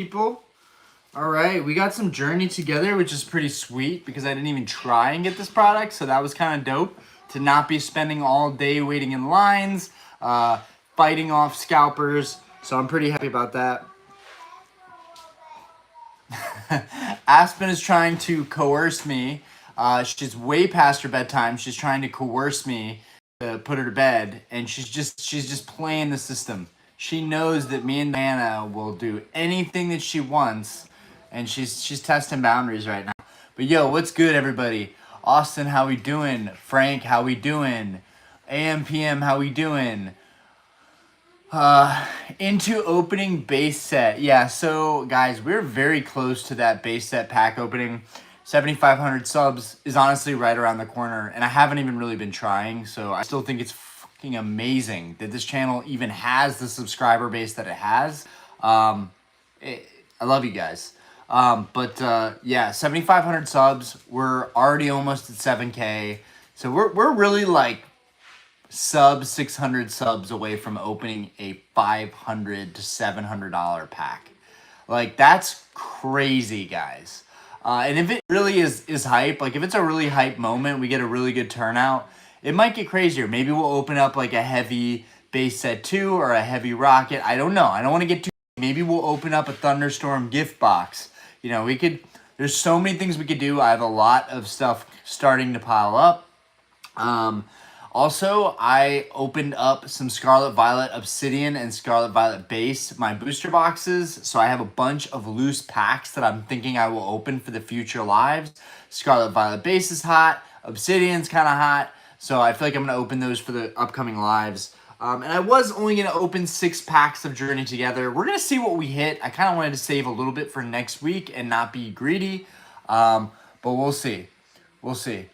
people. All right, we got some Journey together, which is pretty sweet because I didn't even try and get this product, so that was kind of dope to not be spending all day waiting in lines, fighting off scalpers. So I'm pretty happy about that. Aspen is trying to coerce me. She's way past her bedtime. She's trying to coerce me to put her to bed, and she's just playing the system. She knows that me and Diana will do anything that she wants, and she's testing boundaries right now. But yo, what's good, everybody? Austin, how we doing? Frank, how we doing? AMPM, how we doing? Into opening base set. Yeah, so guys, we're very close to that base set pack opening. 7,500 subs is honestly right around the corner, and I haven't even really been trying, so I still think it's fucking amazing that this channel even has the subscriber base that it has. I love you guys. Yeah, 7,500 subs. We're already almost at 7K. So we're really like sub 600 subs away from opening a $500 to $700 pack. Like, that's crazy, guys. And if it really is hype, like if it's a really hype moment, we get a really good turnout, it might get crazier. Maybe we'll open up like a heavy base set 2 or a heavy rocket. I don't know. I don't want to get too. Maybe we'll open up a thunderstorm gift box. You know, there's so many things we could do. I have a lot of stuff starting to pile up. Also, I opened up some Scarlet Violet Obsidian and Scarlet Violet Base, my booster boxes. So I have a bunch of loose packs that I'm thinking I will open for the future lives. Scarlet Violet Base is hot. Obsidian's kind of hot. So I feel like I'm going to open those for the upcoming lives. And I was only going to open 6 packs of Journey Together. We're going to see what we hit. I kind of wanted to save a little bit for next week and not be greedy. But we'll see. We'll see.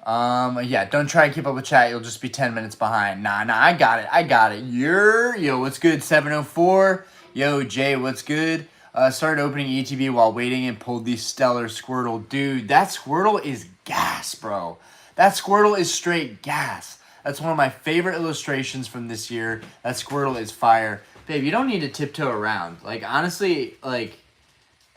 Yeah, don't try and keep up with chat. You'll just be 10 minutes behind. Nah, I got it. Yo, what's good? 704. Yo, Jay, what's good? Started opening ETB while waiting and pulled the Stellar Squirtle. Dude, that Squirtle is gas, bro. That Squirtle is straight gas. That's one of my favorite illustrations from this year. That Squirtle is fire. Babe, you don't need to tiptoe around. Like, honestly, like,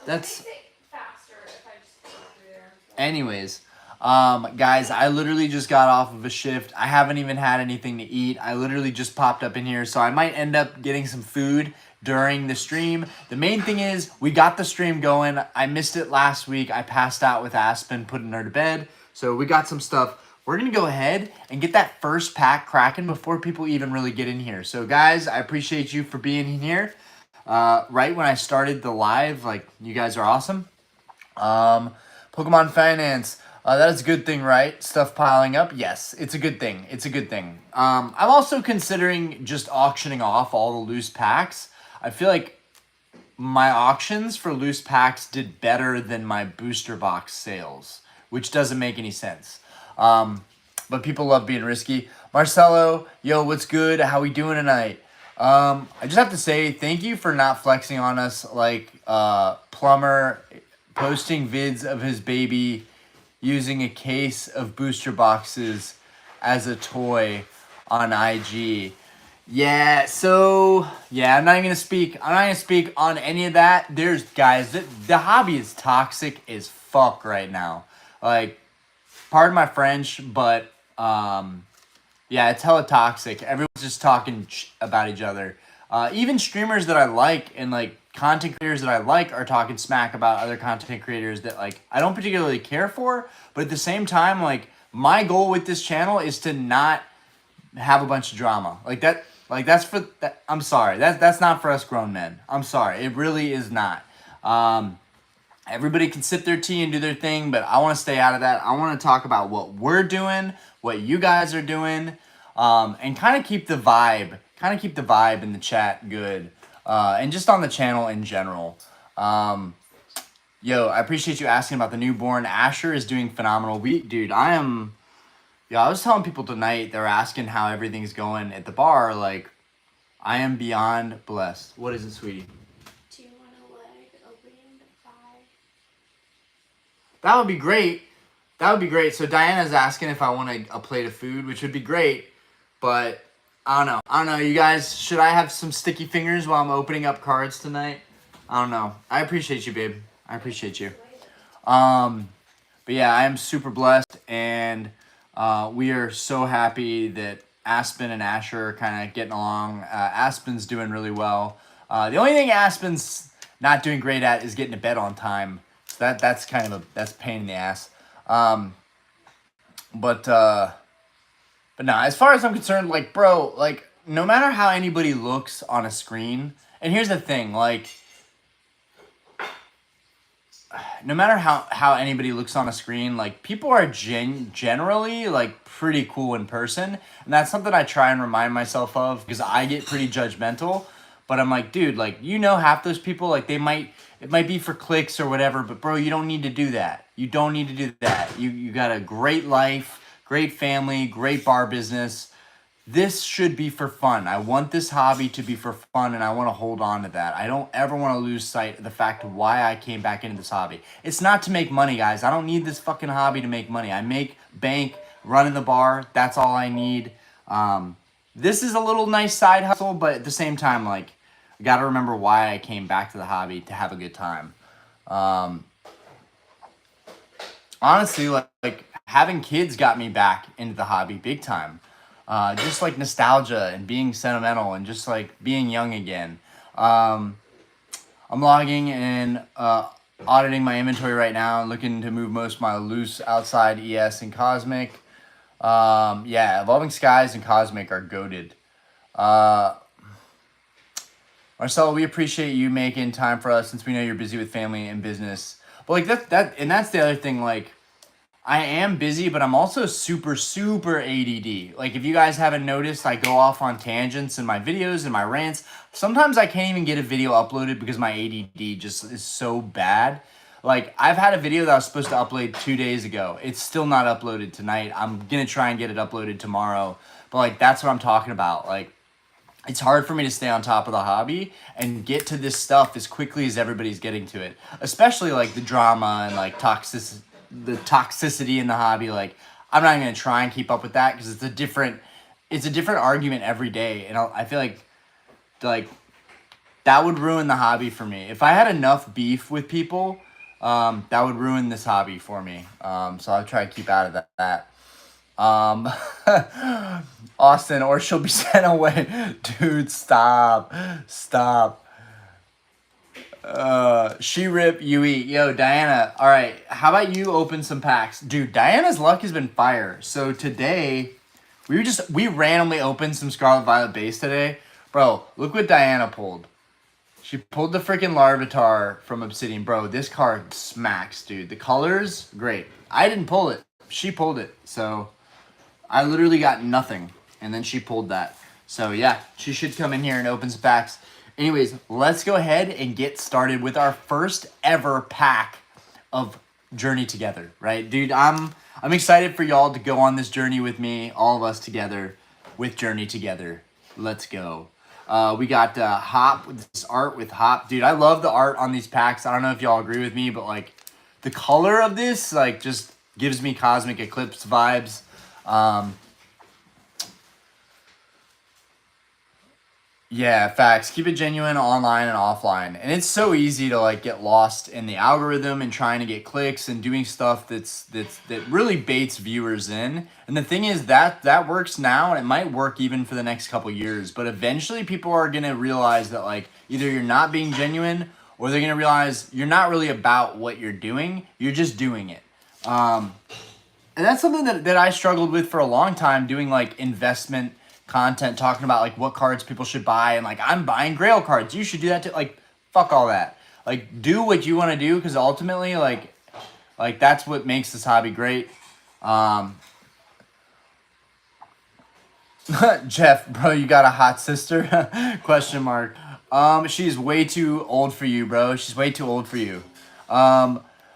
that's... faster if I just go through there. Anyways... guys, I literally just got off of a shift. I haven't even had anything to eat. I literally just popped up in here, so I might end up getting some food during the stream. The main thing is, we got the stream going. I missed it last week. I passed out with Aspen, putting her to bed. So we got some stuff. We're going to go ahead and get that first pack cracking before people even really get in here. So guys, I appreciate you for being in here. Right when I started the live, like, you guys are awesome. Pokemon Finance. That is a good thing, right? Stuff piling up. Yes, it's a good thing. It's a good thing. I'm also considering just auctioning off all the loose packs. I feel like my auctions for loose packs did better than my booster box sales, which doesn't make any sense. But people love being risky. Marcelo, yo, what's good? How we doing tonight? I just have to say thank you for not flexing on us like Plumber posting vids of his baby using a case of booster boxes as a toy on IG. Yeah, so yeah, I'm not even gonna speak. I'm not gonna speak on any of that. There's guys, the hobby is toxic as fuck right now. Like, pardon my French, but yeah, it's hella toxic. Everyone's just talking about each other. Even streamers that I like and like content creators that I like are talking smack about other content creators that like I don't particularly care for, but at the same time, like, my goal with this channel is to not have a bunch of drama. Like that's for that. I'm sorry. That's not for us grown men. I'm sorry. It really is not. Everybody can sip their tea and do their thing, but I want to stay out of that. I want to talk about what we're doing, what you guys are doing, and kind of keep the vibe in the chat good, and just on the channel in general. Yo, I appreciate you asking about the newborn. Asher is doing phenomenal. Dude, I was telling people tonight, they're asking how everything's going at the bar. Like, I am beyond blessed. What is it, sweetie? Do you want a leg opening pie? That would be great. That would be great. So Diana's asking if I want a plate of food, which would be great. But I don't know. You guys, should I have some sticky fingers while I'm opening up cards tonight? I don't know. I appreciate you, babe. I appreciate you. Later. But yeah, I am super blessed, and we are so happy that Aspen and Asher are kind of getting along. Aspen's doing really well. The only thing Aspen's not doing great at is getting to bed on time. So that's kind of that's a pain in the ass. Um, but uh, but no, as far as I'm concerned, like bro, like no matter how anybody looks on a screen, and here's the thing, like no matter how anybody looks on a screen, like people are generally like pretty cool in person, and that's something I try and remind myself of because I get pretty judgmental. But I'm like, dude, like half those people, like it might be for clicks or whatever, but bro, you don't need to do that. You don't need to do that. You got a great life, great family, great bar business. This should be for fun. I want this hobby to be for fun, and I want to hold on to that. I don't ever want to lose sight of the fact of why I came back into this hobby. It's not to make money, guys. I don't need this fucking hobby to make money. I make bank running the bar. That's all I need. This is a little nice side hustle, but at the same time, like, I got to remember why I came back to the hobby to have a good time. Honestly, like having kids got me back into the hobby big time. Just like nostalgia and being sentimental and just like being young again. I'm logging and auditing my inventory right now and looking to move most of my loose outside ES and Cosmic. Yeah, Evolving Skies and Cosmic are goated. Marcelo, we appreciate you making time for us since we know you're busy with family and business. But like that's the other thing, like I am busy, but I'm also super ADD. Like, if you guys haven't noticed, I go off on tangents in my videos and my rants. Sometimes I can't even get a video uploaded because my ADD just is so bad. Like, I've had a video that I was supposed to upload 2 days ago. It's still not uploaded tonight. I'm going to try and get it uploaded tomorrow. But, like, that's what I'm talking about. Like, it's hard for me to stay on top of the hobby and get to this stuff as quickly as everybody's getting to it. Especially, like, the drama and, like, toxicity in the hobby. Like, I'm not even gonna try and keep up with that because it's a different argument every day, and I feel like that would ruin the hobby for me if I had enough beef with people. That would ruin this hobby for me. So I'll try to keep out of that. Austin, or she'll be sent away. Dude, stop. She rip, you eat. Yo, Diana, all right, how about you open some packs? Dude, Diana's luck has been fire. So today, we randomly opened some Scarlet Violet base today. Bro, look what Diana pulled. She pulled the freaking Larvitar from Obsidian. Bro, this card smacks, dude. The colors, great. I didn't pull it. She pulled it. So I literally got nothing. And then she pulled that. So yeah, she should come in here and open some packs. Anyways, let's go ahead and get started with our first ever pack of Journey Together, right? Dude, I'm excited for y'all to go on this journey with me, all of us together with Journey Together. Let's go. We got Hop, with this art with Hop. Dude, I love the art on these packs. I don't know if y'all agree with me, but like the color of this like just gives me Cosmic Eclipse vibes. Yeah, facts. Keep it genuine online and offline. And it's so easy to like get lost in the algorithm and trying to get clicks and doing stuff that really baits viewers in. And the thing is that works now and it might work even for the next couple years. But eventually people are going to realize that like either you're not being genuine or they're going to realize you're not really about what you're doing. You're just doing it. And that's something that I struggled with for a long time, doing like investment content, talking about like what cards people should buy, and like I'm buying Grail cards. You should do that too. Like, fuck all that. Like, do what you want to do because ultimately, like that's what makes this hobby great. Jeff, bro, you got a hot sister? Question mark. She's way too old for you, bro. She's way too old for you.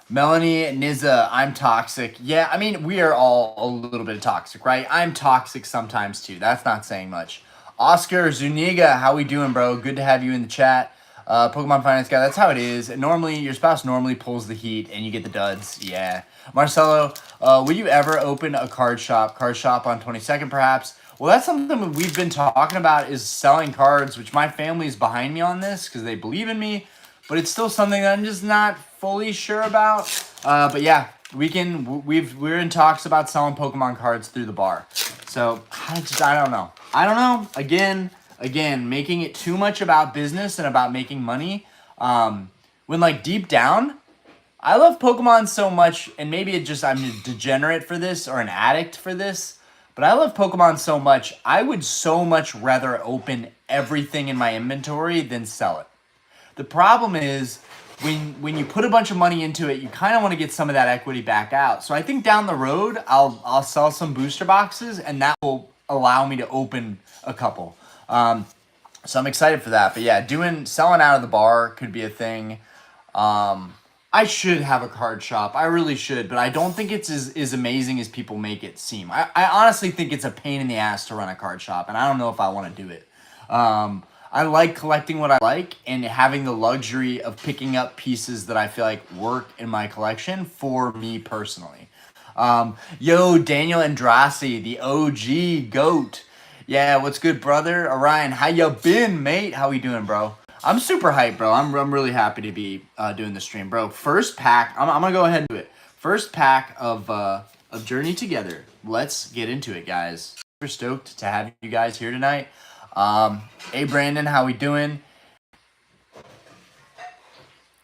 Melanie Niza, I'm toxic. Yeah, I mean, we are all a little bit toxic, right? I'm toxic sometimes too. That's not saying much. Oscar Zuniga, how we doing, bro? Good to have you in the chat. Pokemon Finance Guy, that's how it is. Normally, your spouse normally pulls the heat and you get the duds. Yeah. Marcelo, will you ever open a card shop on 22nd perhaps? Well, that's something we've been talking about is selling cards, which my family is behind me on this because they believe in me. but it's still something that I'm just not fully sure about. But yeah, we're in talks about selling Pokemon cards through the bar. So I don't know. I don't know. Again, making it too much about business and about making money. When like deep down, I love Pokemon so much, and maybe I'm a degenerate for this or an addict for this, but I love Pokemon so much. I would so much rather open everything in my inventory than sell it. The problem is when you put a bunch of money into it, you kind of want to get some of that equity back out. So I think down the road, I'll sell some booster boxes, and that will allow me to open a couple. So I'm excited for that. But yeah, selling out of the bar could be a thing. I should have a card shop. I really should, but I don't think it's as amazing as people make it seem. I honestly think it's a pain in the ass to run a card shop, and I don't know if I want to do it. I like collecting what I like and having the luxury of picking up pieces that I feel like work in my collection for me personally. Yo, Daniel Andrassi, the OG GOAT. Yeah, what's good, brother? Orion, how you been, mate? How we doing, bro? I'm super hyped, bro. I'm really happy to be doing the stream, bro. First pack. I'm gonna go ahead and do it. First pack of Journey Together. Let's get into it, guys. Super stoked to have you guys here tonight. Hey, Brandon, how we doing?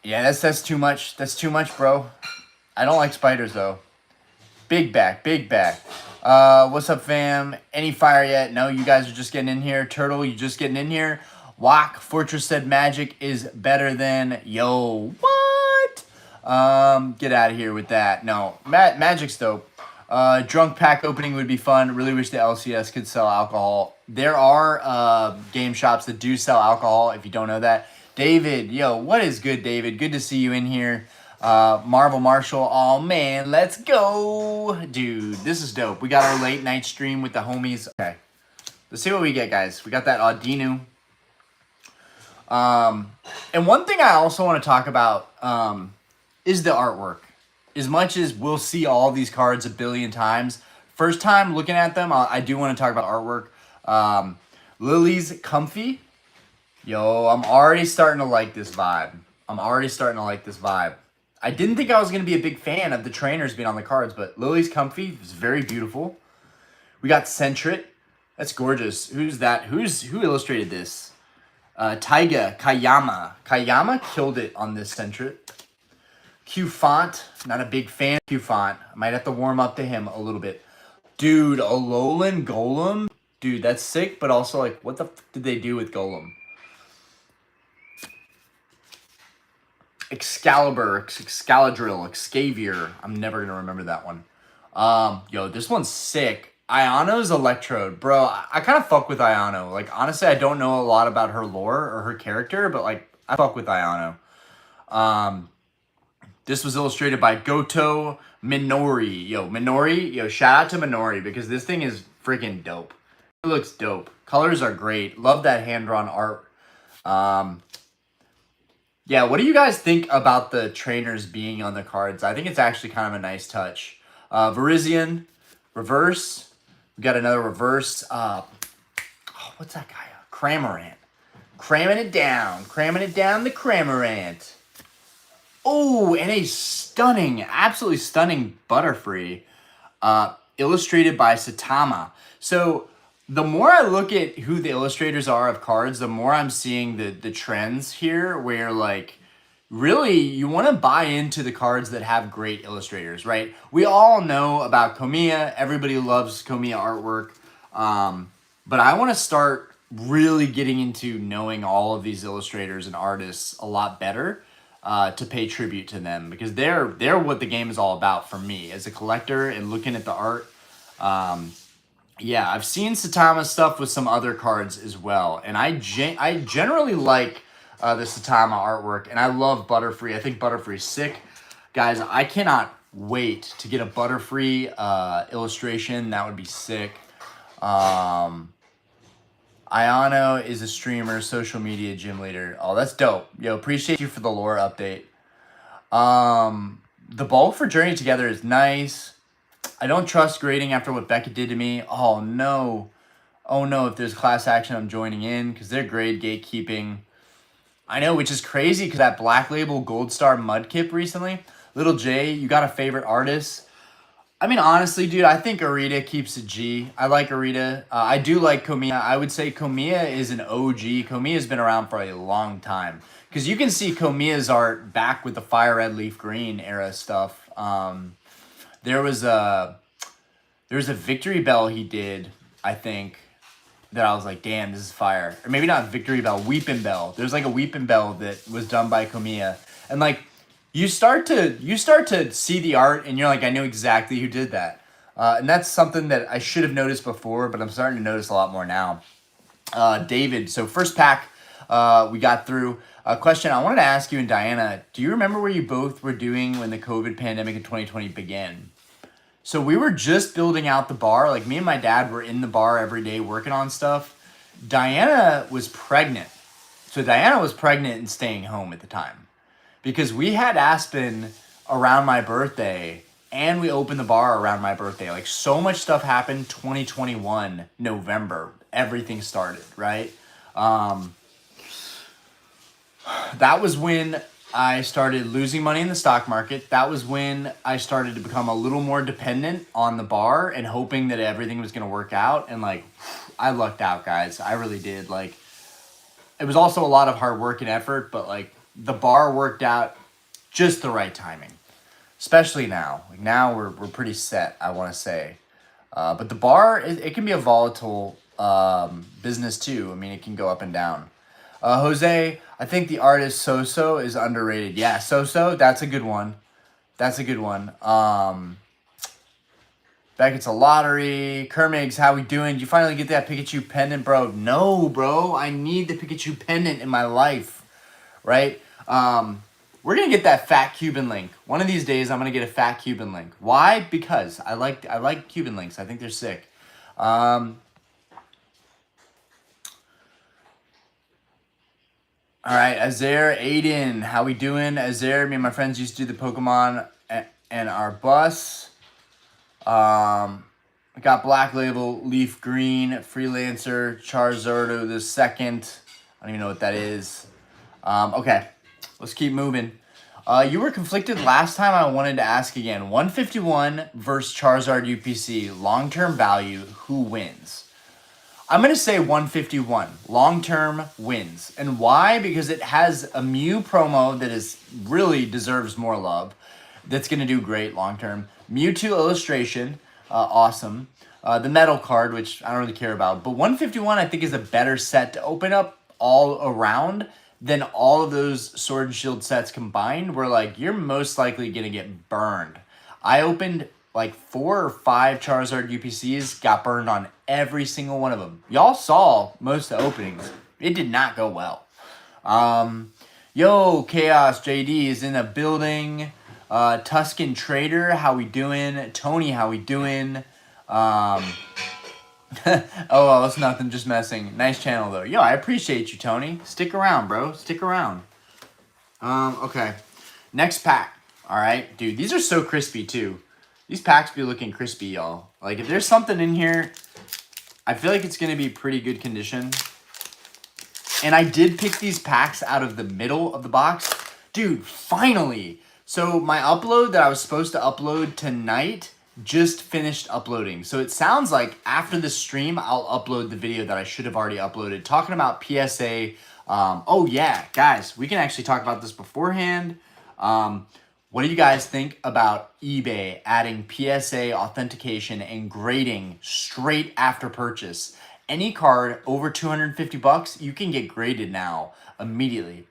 Yeah, that's too much. That's too much, bro. I don't like spiders though. Big back. What's up, fam? Any fire yet? No, you guys are just getting in here. Turtle, you just getting in here. Wok, Fortress said magic is better than yo. What? Get out of here with that. No, magic's dope. Drunk pack opening would be fun. Really wish the LCS could sell alcohol. There are game shops that do sell alcohol, if you don't know that. David, yo, what is good, David? Good to see you in here. Marvel Marshall, oh man, let's go. Dude, this is dope. We got our late night stream with the homies. Okay, let's see what we get, guys. We got that Audinu. And one thing I also want to talk about is the artwork. As much as we'll see all these cards a billion times, first time looking at them, I do want to talk about artwork. Lily's Comfy. Yo, I'm already starting to like this vibe. I didn't think I was going to be a big fan of the trainers being on the cards, but Lily's Comfy is very beautiful. We got Centrit. That's gorgeous. Who's that? Who illustrated this? Taiga Kayama. Kayama killed it on this Centrit. Q Font, not a big fan of Q Font. I might have to warm up to him a little bit. Dude, Alolan Golem? Dude, that's sick, but also, like, what the f did they do with Golem? Excalibur, Excalibur, Excavier. I'm never going to remember that one. Yo, this one's sick. Ayano's Electrode. Bro, I kind of fuck with Ayano. Like, honestly, I don't know a lot about her lore or her character, but, like, I fuck with Ayano. This was illustrated by Goto Minori. Yo, shout out to Minori because this thing is freaking dope. It looks dope. Colors are great. Love that hand-drawn art. Yeah, what do you guys think about the trainers being on the cards? I think it's actually kind of a nice touch. Virizion, reverse. We got another reverse. What's that guy? Cramorant. Cramming it down the Cramorant. Oh, and a stunning, absolutely stunning Butterfree, illustrated by Saitama. So the more I look at who the illustrators are of cards, the more I'm seeing the trends here where, like, really you want to buy into the cards that have great illustrators, right? We all know about Komiya. Everybody loves Komiya artwork. But I want to start really getting into knowing all of these illustrators and artists a lot better. To pay tribute to them because they're what the game is all about for me as a collector and looking at the art. Yeah, I've seen Saitama stuff with some other cards as well, and I generally like the Saitama artwork, and I love Butterfree. I think Butterfree's sick, guys. I cannot wait to get a Butterfree illustration. That would be sick. Ayano is a streamer, social media gym leader. Oh, that's dope. Yo, appreciate you for the lore update. The bulk for Journey Together is nice. I don't trust grading after what Becca did to me. Oh, no. Oh, no, if there's class action, I'm joining in because they're grade gatekeeping. I know, which is crazy because that Black Label Gold Star Mudkip recently. Little J, you got a favorite artist? I mean, honestly, dude, I think Arita keeps a G. I like Arita. I do like Komiya. I would say Komiya is an OG. Komiya's been around for a long time. Because you can see Komiya's art back with the Fire Red Leaf Green era stuff. There was a Victory Bell he did, I think, that I was like, damn, this is fire. Or maybe not Victory Bell, Weepin' Bell. There's like a Weepin' Bell that was done by Komiya. And like, you start to see the art and you're like, I know exactly who did that. And that's something that I should have noticed before, but I'm starting to notice a lot more now. David, so first pack we got through. A question I wanted to ask you and Diana, do you remember where you both were doing when the COVID pandemic in 2020 began? So we were just building out the bar. Like me and my dad were in the bar every day working on stuff. Diana was pregnant. So Diana was pregnant and staying home at the time. Because we had Aspen around my birthday and we opened the bar around my birthday. Like so much stuff happened 2021 November. Everything started, right? That was when I started losing money in the stock market. That was when I started to become a little more dependent on the bar and hoping that everything was going to work out. And like, I lucked out, guys. I really did. Like, it was also a lot of hard work and effort, but like the bar worked out just the right timing, especially now. Like now we're pretty set, I want to say. But the bar, it can be a volatile business too. I mean, it can go up and down. Jose, I think the artist So-So is underrated. Yeah, So-So, that's a good one. That's a good one. Back it's a lottery. Kermigs, how we doing? Did you finally get that Pikachu pendant, bro? No, bro. I need the Pikachu pendant in my life. Right? We're gonna get that fat Cuban link. One of these days I'm gonna get a fat Cuban link. Why? Because I like Cuban links. I think they're sick. All right, Azair, Aiden, how we doing? Azair, me and my friends used to do the Pokemon and our bus. I got Black Label, Leaf Green, Freelancer, Charizardo the second. I don't even know what that is. Okay, let's keep moving. You were conflicted last time. I wanted to ask again. 151 versus Charizard UPC. Long-term value, who wins? I'm going to say 151. Long-term wins. And why? Because it has a Mew promo that is really deserves more love. That's going to do great long-term. Mewtwo illustration. Awesome. The metal card, which I don't really care about. But 151, I think, is a better set to open up all around than all of those Sword and Shield sets combined, where, like, you're most likely going to get burned. I opened like 4 or 5 Charizard UPCs, got burned on every single one of them. Y'all saw most of the openings. It did not go well. Yo, Chaos JD is in the building. Tuscan Trader, how we doing? Tony, how we doing? Oh, well, it's nothing, just messing. Nice channel, though. Yo, I appreciate you, Tony. Stick around, bro. Stick around. Okay. Next pack. All right. Dude, these are so crispy, too. These packs be looking crispy, y'all. Like, if there's something in here, I feel like it's going to be pretty good condition. And I did pick these packs out of the middle of the box. Dude, finally. So my upload that I was supposed to upload tonight just finished uploading. So it sounds like after the stream, I'll upload the video that I should have already uploaded. Talking about PSA. Oh, yeah, guys, we can actually talk about this beforehand. What do you guys think about eBay adding PSA authentication and grading straight after purchase? Any card over 250 bucks, you can get graded now immediately.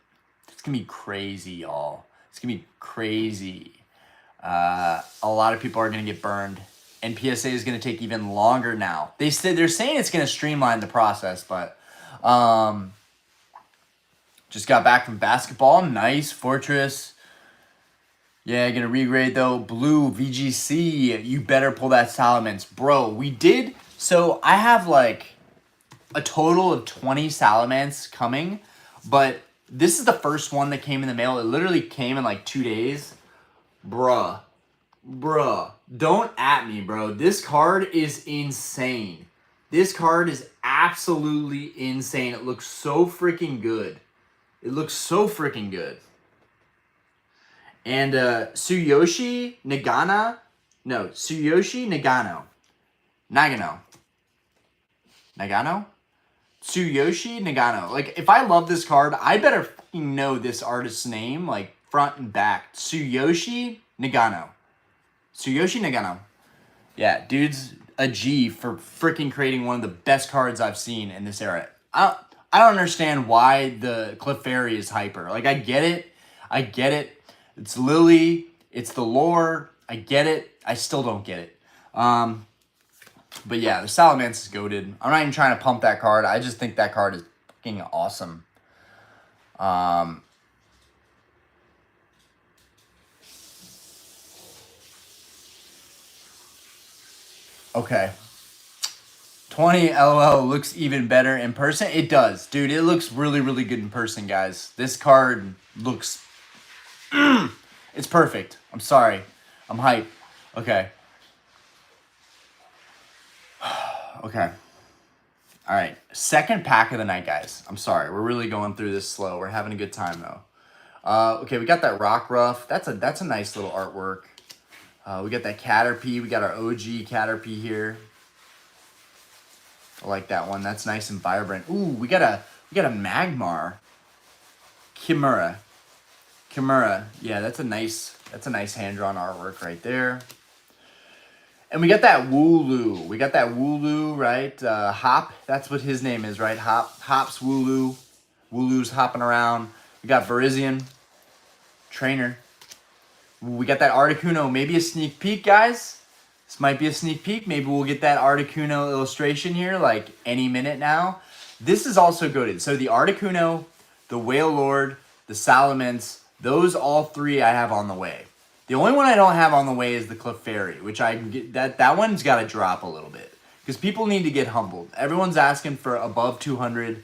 It's going to be crazy, y'all. It's going to be crazy. A lot of people are going to get burned, and PSA is going to take even longer now. They're saying it's going to streamline the process, but just got back from basketball. Nice. Fortress. Yeah, gonna regrade though. Blue VGC, you better pull that Salamence. Bro, we did. So I have like a total of 20 Salamence coming, but this is the first one that came in the mail. It literally came in like 2 days. Bruh. Don't at me, bro. This card is insane. This card is absolutely insane. It looks so freaking good. It looks so freaking good. And Tsuyoshi Nagano. No, Tsuyoshi Nagano. Nagano? Tsuyoshi Nagano. Like, if I love this card, I better fucking know this artist's name, like, front and back. Tsuyoshi Nagano. Tsuyoshi Nagano. Yeah, dude's a G for freaking creating one of the best cards I've seen in this era. I don't understand why the Clefairy is hyper. Like, I get it. It's Lily. It's the lore. I get it. I still don't get it. But yeah, the Salamence is goated. I'm not even trying to pump that card. I just think that card is fucking awesome. Okay. 20 LOL looks even better in person. It does. Dude, it looks really, really good in person, guys. This card looks... it's perfect. I'm sorry. I'm hyped. Okay. Okay. All right. Second pack of the night, guys. I'm sorry. We're really going through this slow. We're having a good time, though. Okay, we got that Rock Ruff. That's a nice little artwork. We got that Caterpie. We got our OG Caterpie here. I like that one. That's nice and vibrant. Ooh, we got a Magmar. Kimura. Yeah, that's a nice hand-drawn artwork right there. And we got that Wooloo. Right? Hop. That's what his name is, right? Hop's Wooloo. Wooloo's hopping around. We got Virizion. Trainer. We got that Articuno. Maybe a sneak peek, guys. This might be a sneak peek. Maybe we'll get that Articuno illustration here, like, any minute now. This is also goated. So the Articuno, the Whale Lord, the Salamence, those all three I have on the way. The only one I don't have on the way is the Clefairy, which I can get. That one's got to drop a little bit because people need to get humbled. Everyone's asking for above $200,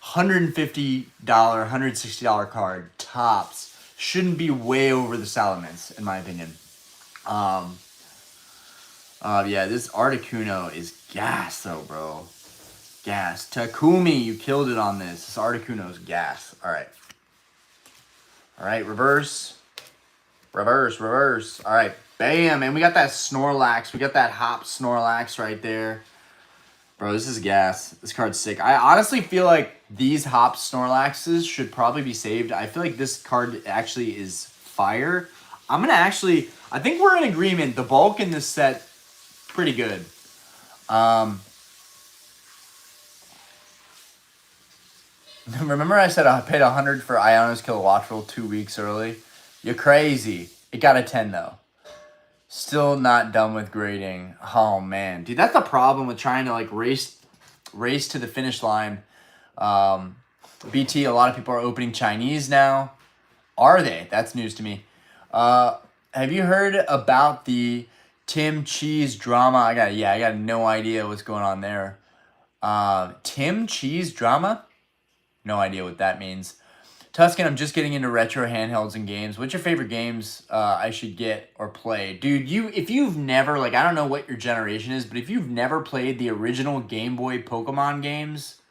$150, $160 card tops. Shouldn't be way over the Salamence, in my opinion. Yeah, this Articuno is gas, though, bro. Gas. Takumi, you killed it on this. This Articuno's gas. All right. All right, reverse. All right, bam. And we got that Snorlax. We got that Hop Snorlax right there. Bro, this is gas. This card's sick. I honestly feel like these Hop Snorlaxes should probably be saved. I feel like this card actually is fire. I'm going to actually... I think we're in agreement. The bulk in this set, pretty good. Remember I said I paid 100 for Iono's Kilowattrel 2 weeks early? You're crazy. It got a 10, though. Still not done with grading. Oh, man. Dude, that's the problem with trying to, like, race to the finish line. BT, a lot of people are opening Chinese now. Are they? That's news to me. Have you heard about the Tim Cheese drama? I got no idea what's going on there. Tim Cheese drama? No idea what that means. Tuscan, I'm just getting into retro handhelds and games. What's your favorite games I should get or play? Dude, if you've never, like, I don't know what your generation is, but if you've never played the original Game Boy Pokemon games,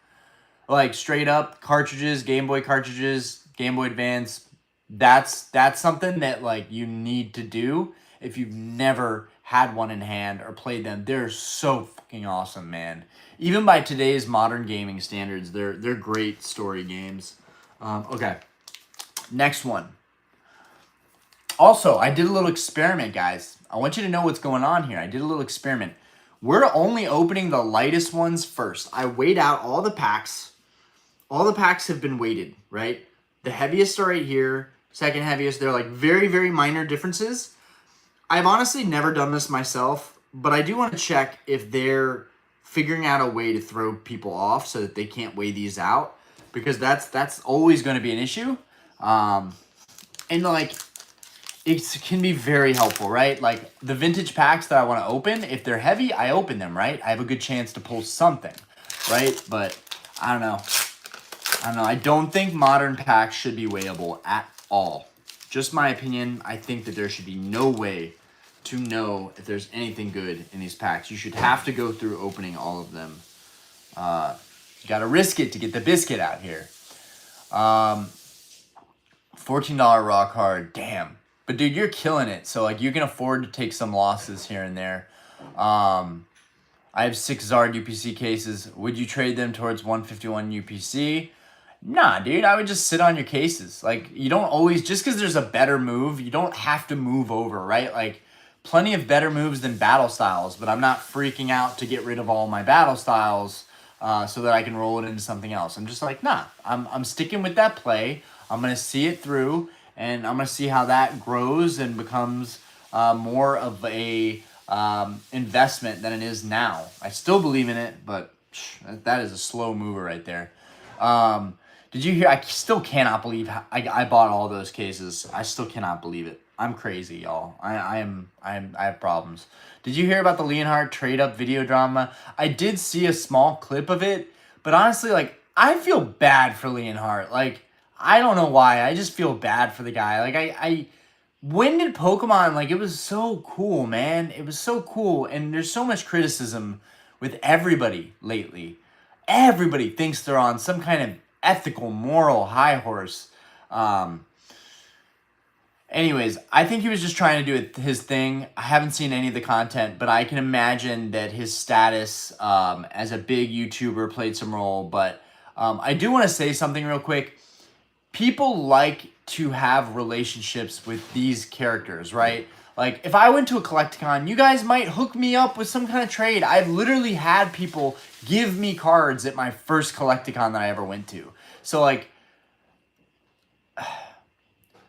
like straight up cartridges, Game Boy cartridges, Game Boy Advance, that's something that, like, you need to do if you've never had one in hand or played them. They're so fucking awesome, man. Even by today's modern gaming standards, they're great story games. Okay, next one. Also, I did a little experiment, guys. I want you to know what's going on here. I did a little experiment. We're only opening the lightest ones first. I weighed out all the packs. All the packs have been weighted, right? The heaviest are right here. Second heaviest, they're like very, very minor differences. I've honestly never done this myself, but I do want to check if they're figuring out a way to throw people off so that they can't weigh these out, because that's always going to be an issue. And like, it can be very helpful, right? Like the vintage packs that I want to open, if they're heavy, I open them, right? I have a good chance to pull something, right? But I don't know. I don't think modern packs should be weighable at all. Just my opinion. I think that there should be no way to know if there's anything good in these packs. You should have to go through opening all of them. You got to risk it to get the biscuit out here. $14 raw card. Damn. But dude, you're killing it. So like you can afford to take some losses here and there. I have 6 Zard UPC cases. Would you trade them towards 151 UPC? Nah, dude, I would just sit on your cases. Like, you don't always, just because there's a better move, you don't have to move over, right? Like, plenty of better moves than battle styles, but I'm not freaking out to get rid of all my battle styles so that I can roll it into something else. I'm just like, nah, I'm sticking with that play. I'm going to see it through, and I'm going to see how that grows and becomes more of a investment than it is now. I still believe in it, but that is a slow mover right there. Did you hear? I still cannot believe I bought all those cases. I still cannot believe it. I'm crazy, y'all. I have problems. Did you hear about the Leonhardt trade up video drama? I did see a small clip of it, but honestly, like, I feel bad for Leonhardt. Like, I don't know why. I just feel bad for the guy. Like, when did Pokemon, like, it was so cool, man. It was so cool, and there's so much criticism with everybody lately. Everybody thinks they're on some kind of ethical, moral high horse. Anyways, I think he was just trying to do his thing. I haven't seen any of the content, but I can imagine that his status as a big YouTuber played some role. But I do want to say something real quick. People like to have relationships with these characters, right? Like, if I went to a Collecticon, you guys might hook me up with some kind of trade. I've literally had people give me cards at my first Collecticon that I ever went to. So, like,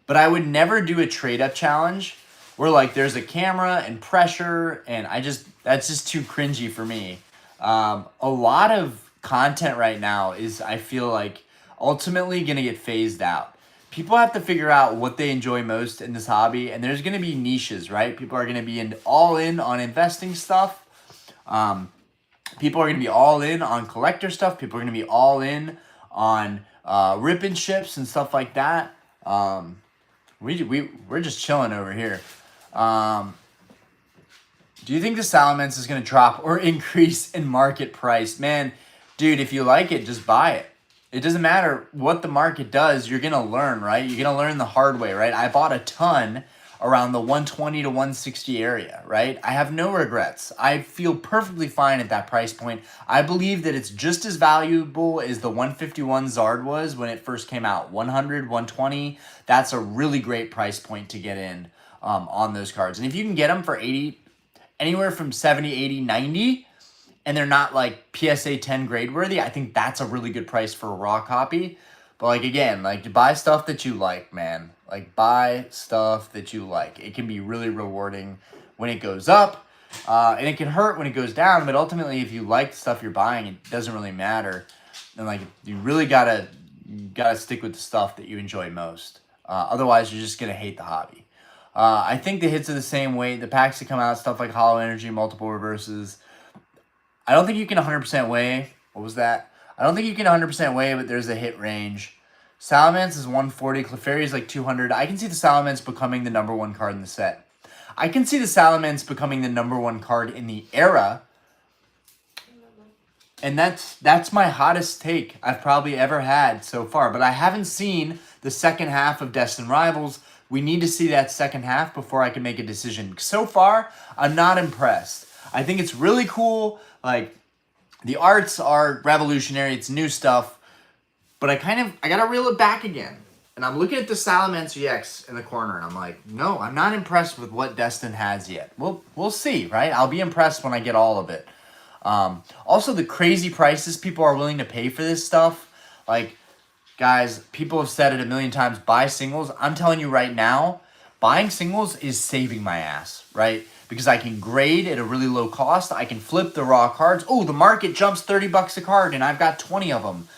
but I would never do a trade-up challenge where, like, there's a camera and pressure, and that's just too cringy for me. A lot of content right now is, I feel like, ultimately going to get phased out. People have to figure out what they enjoy most in this hobby, and there's going to be niches, right? People are going to be all in on investing stuff. People are going to be all in on collector stuff. People are going to be all in on ripping ships and stuff like that. We're just chilling over here. Do you think the Salamence is going to drop or increase in market price? Man, dude, if you like it, just buy it. It doesn't matter what the market does. You're going to learn, right? You're going to learn the hard way, right? I bought a ton around the 120 to 160 area, right? I have no regrets. I feel perfectly fine at that price point. I believe that it's just as valuable as the 151 Zard was when it first came out. 100, 120, that's a really great price point to get in on those cards. And if you can get them for 80, anywhere from 70, 80, 90, and they're not like PSA 10 grade worthy, I think that's a really good price for a raw copy. But like, again, like, buy stuff that you like, man. Like, buy stuff that you like. It can be really rewarding when it goes up, and it can hurt when it goes down. But ultimately, if you like the stuff you're buying, it doesn't really matter. And like, you really gotta stick with the stuff that you enjoy most. Otherwise, you're just gonna hate the hobby. I think the hits are the same weight. The packs that come out, stuff like Hollow Energy, multiple reverses. I don't think you can 100% weigh. What was that? I don't think you can 100% weigh, but there's a hit range. Salamence is 140. Clefairy is like 200. I can see the Salamence becoming the #1 card in the set. I can see the Salamence becoming the #1 card in the era. And that's my hottest take I've probably ever had so far. But I haven't seen the second half of Destined Rivals. We need to see that second half before I can make a decision. So far, I'm not impressed. I think it's really cool. Like, the arts are revolutionary. It's new stuff. But I got to reel it back again. And I'm looking at the Salamence EX in the corner, and I'm like, no, I'm not impressed with what Destin has yet. We'll see, right? I'll be impressed when I get all of it. Also, the crazy prices people are willing to pay for this stuff. Like, guys, people have said it a million times, buy singles. I'm telling you right now, buying singles is saving my ass, right? Because I can grade at a really low cost. I can flip the raw cards. Oh, the market jumps $30 a card, and I've got 20 of them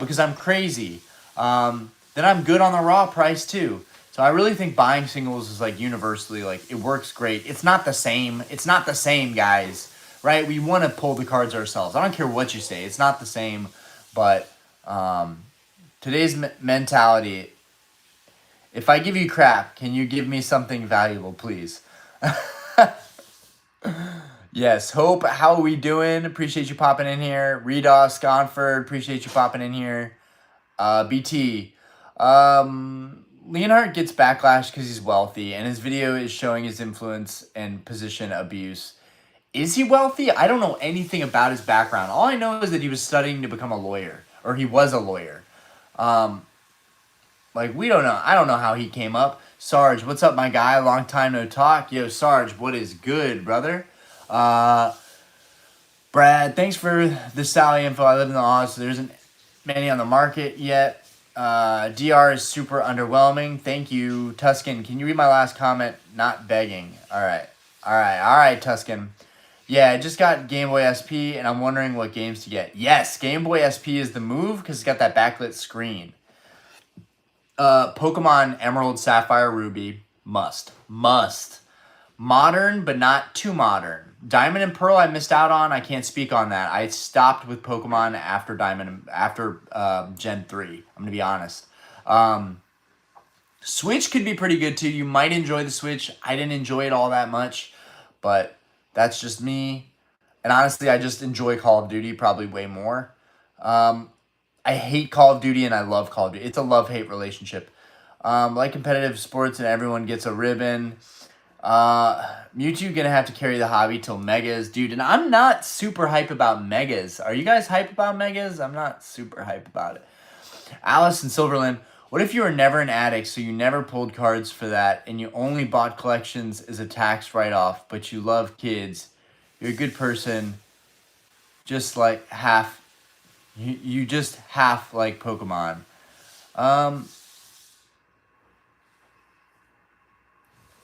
because I'm crazy. Then I'm good on the raw price too. So I really think buying singles is like universally, like, it works great. It's not the same. It's not the same, guys, right? We want to pull the cards ourselves. I don't care what you say. It's not the same. But today's mentality, if I give you crap, can you give me something valuable, please? Yes, Hope, how are we doing? Appreciate you popping in here. Redos, Gonford, appreciate you popping in here. BT, Leonhardt gets backlash because he's wealthy, and his video is showing his influence and position abuse. Is he wealthy? I don't know anything about his background. All I know is that he was studying to become a lawyer, or he was a lawyer. Like, we don't know. I don't know how he came up. Sarge, what's up, my guy? Long time no talk. Yo, Sarge, what is good, brother? Brad, thanks for the Sally info. I live in the Oz, so there isn't many on the market yet. DR is super underwhelming. Thank you. Tuscan, can you read my last comment? Not begging. All right, Tuscan. Yeah, I just got Game Boy SP, and I'm wondering what games to get. Yes, Game Boy SP is the move because it's got that backlit screen. Pokemon Emerald, Sapphire, Ruby. Must. Modern, but not too modern. Diamond and Pearl I missed out on. I can't speak on that. I stopped with Pokemon after Gen 3. I'm going to be honest. Switch could be pretty good too. You might enjoy the Switch. I didn't enjoy it all that much, but that's just me. And honestly, I just enjoy Call of Duty probably way more. I hate Call of Duty and I love Call of Duty. It's a love-hate relationship. Like competitive sports and everyone gets a ribbon. Mewtwo gonna have to carry the hobby till Megas. Dude, and I'm not super hype about Megas. Are you guys hype about Megas? I'm not super hype about it. Alice in Silverland. What if you were never an addict, so you never pulled cards for that, and you only bought collections as a tax write-off, but you love kids? You're a good person, just like half... You just half like Pokemon.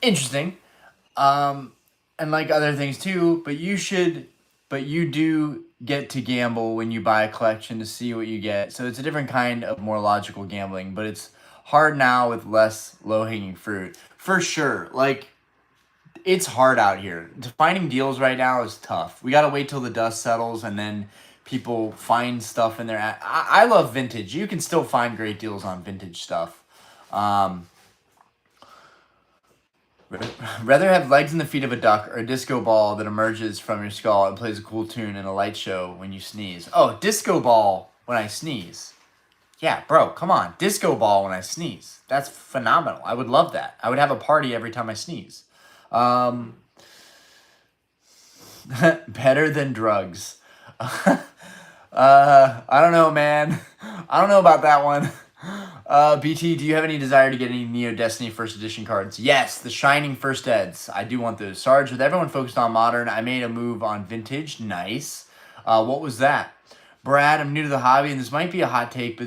Interesting. And like other things too, but you do get to gamble when you buy a collection to see what you get. So it's a different kind of more logical gambling, but it's hard now with less low-hanging fruit. For sure. Like, it's hard out here. Finding deals right now is tough. We got to wait till the dust settles and then people find stuff in there. I love vintage. You can still find great deals on vintage stuff. Rather have legs and the feet of a duck or a disco ball that emerges from your skull and plays a cool tune in a light show when you sneeze. Oh, disco ball when I sneeze. Yeah, bro, come on. Disco ball when I sneeze. That's phenomenal. I would love that. I would have a party every time I sneeze. Better than drugs. I don't know, man. I don't know about that one. BT, do you have any desire to get any Neo Destiny First Edition cards? Yes, the Shining First Eds. I do want those. Sarge, with everyone focused on Modern, I made a move on Vintage. Nice. What was that? Brad, I'm new to the hobby, and this might be a hot take,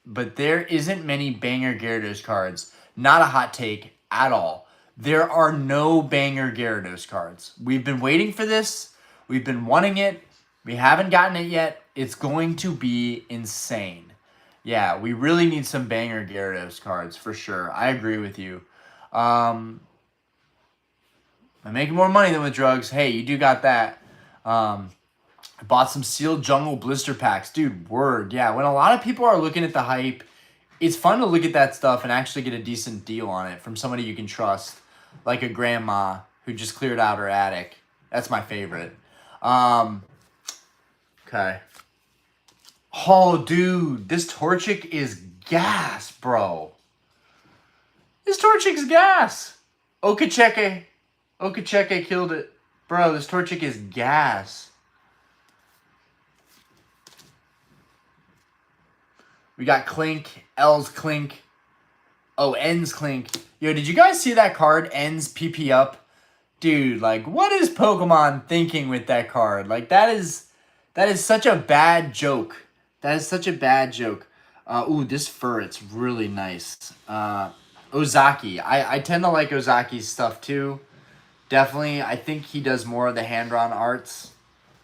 but there isn't many banger Gyarados cards. Not a hot take at all. There are no banger Gyarados cards. We've been waiting for this. We've been wanting it. We haven't gotten it yet. It's going to be insane. Yeah, we really need some banger Gyarados cards for sure. I agree with you. I'm making more money than with drugs. Hey, you do got that. I bought some sealed jungle blister packs. Dude, word. Yeah, when a lot of people are looking at the hype, it's fun to look at that stuff and actually get a decent deal on it from somebody you can trust. Like a grandma who just cleared out her attic. That's my favorite. Okay. Oh, dude. This Torchic is gas, bro. This Torchic's gas. Okacheke killed it. Bro, this Torchic is gas. We got Clink, L's Clink. Oh, N's Clink. Yo, did you guys see that card? N's PP up. Dude, like, what is Pokemon thinking with that card? Like, that is such a bad joke. That is such a bad joke. Ooh, this fur, it's really nice. Ozaki. I tend to like Ozaki's stuff, too. Definitely. I think he does more of the hand-drawn arts.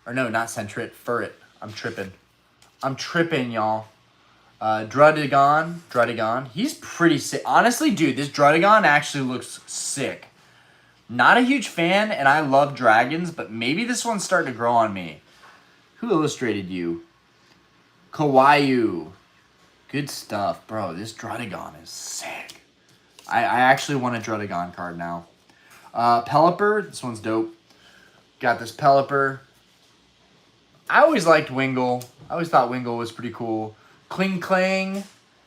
Or no, not Sentret. Furret. I'm tripping, y'all. Drudigon. He's pretty sick. Honestly, dude, this Drudigon actually looks sick. Not a huge fan, and I love dragons, but maybe this one's starting to grow on me. Who illustrated you? Kawaii. Good stuff, bro. This Drudigon is sick. I actually want a Drudigon card now. Pelipper. This one's dope. Got this Pelipper. I always liked Wingull. I always thought Wingull was pretty cool. Kling Clang.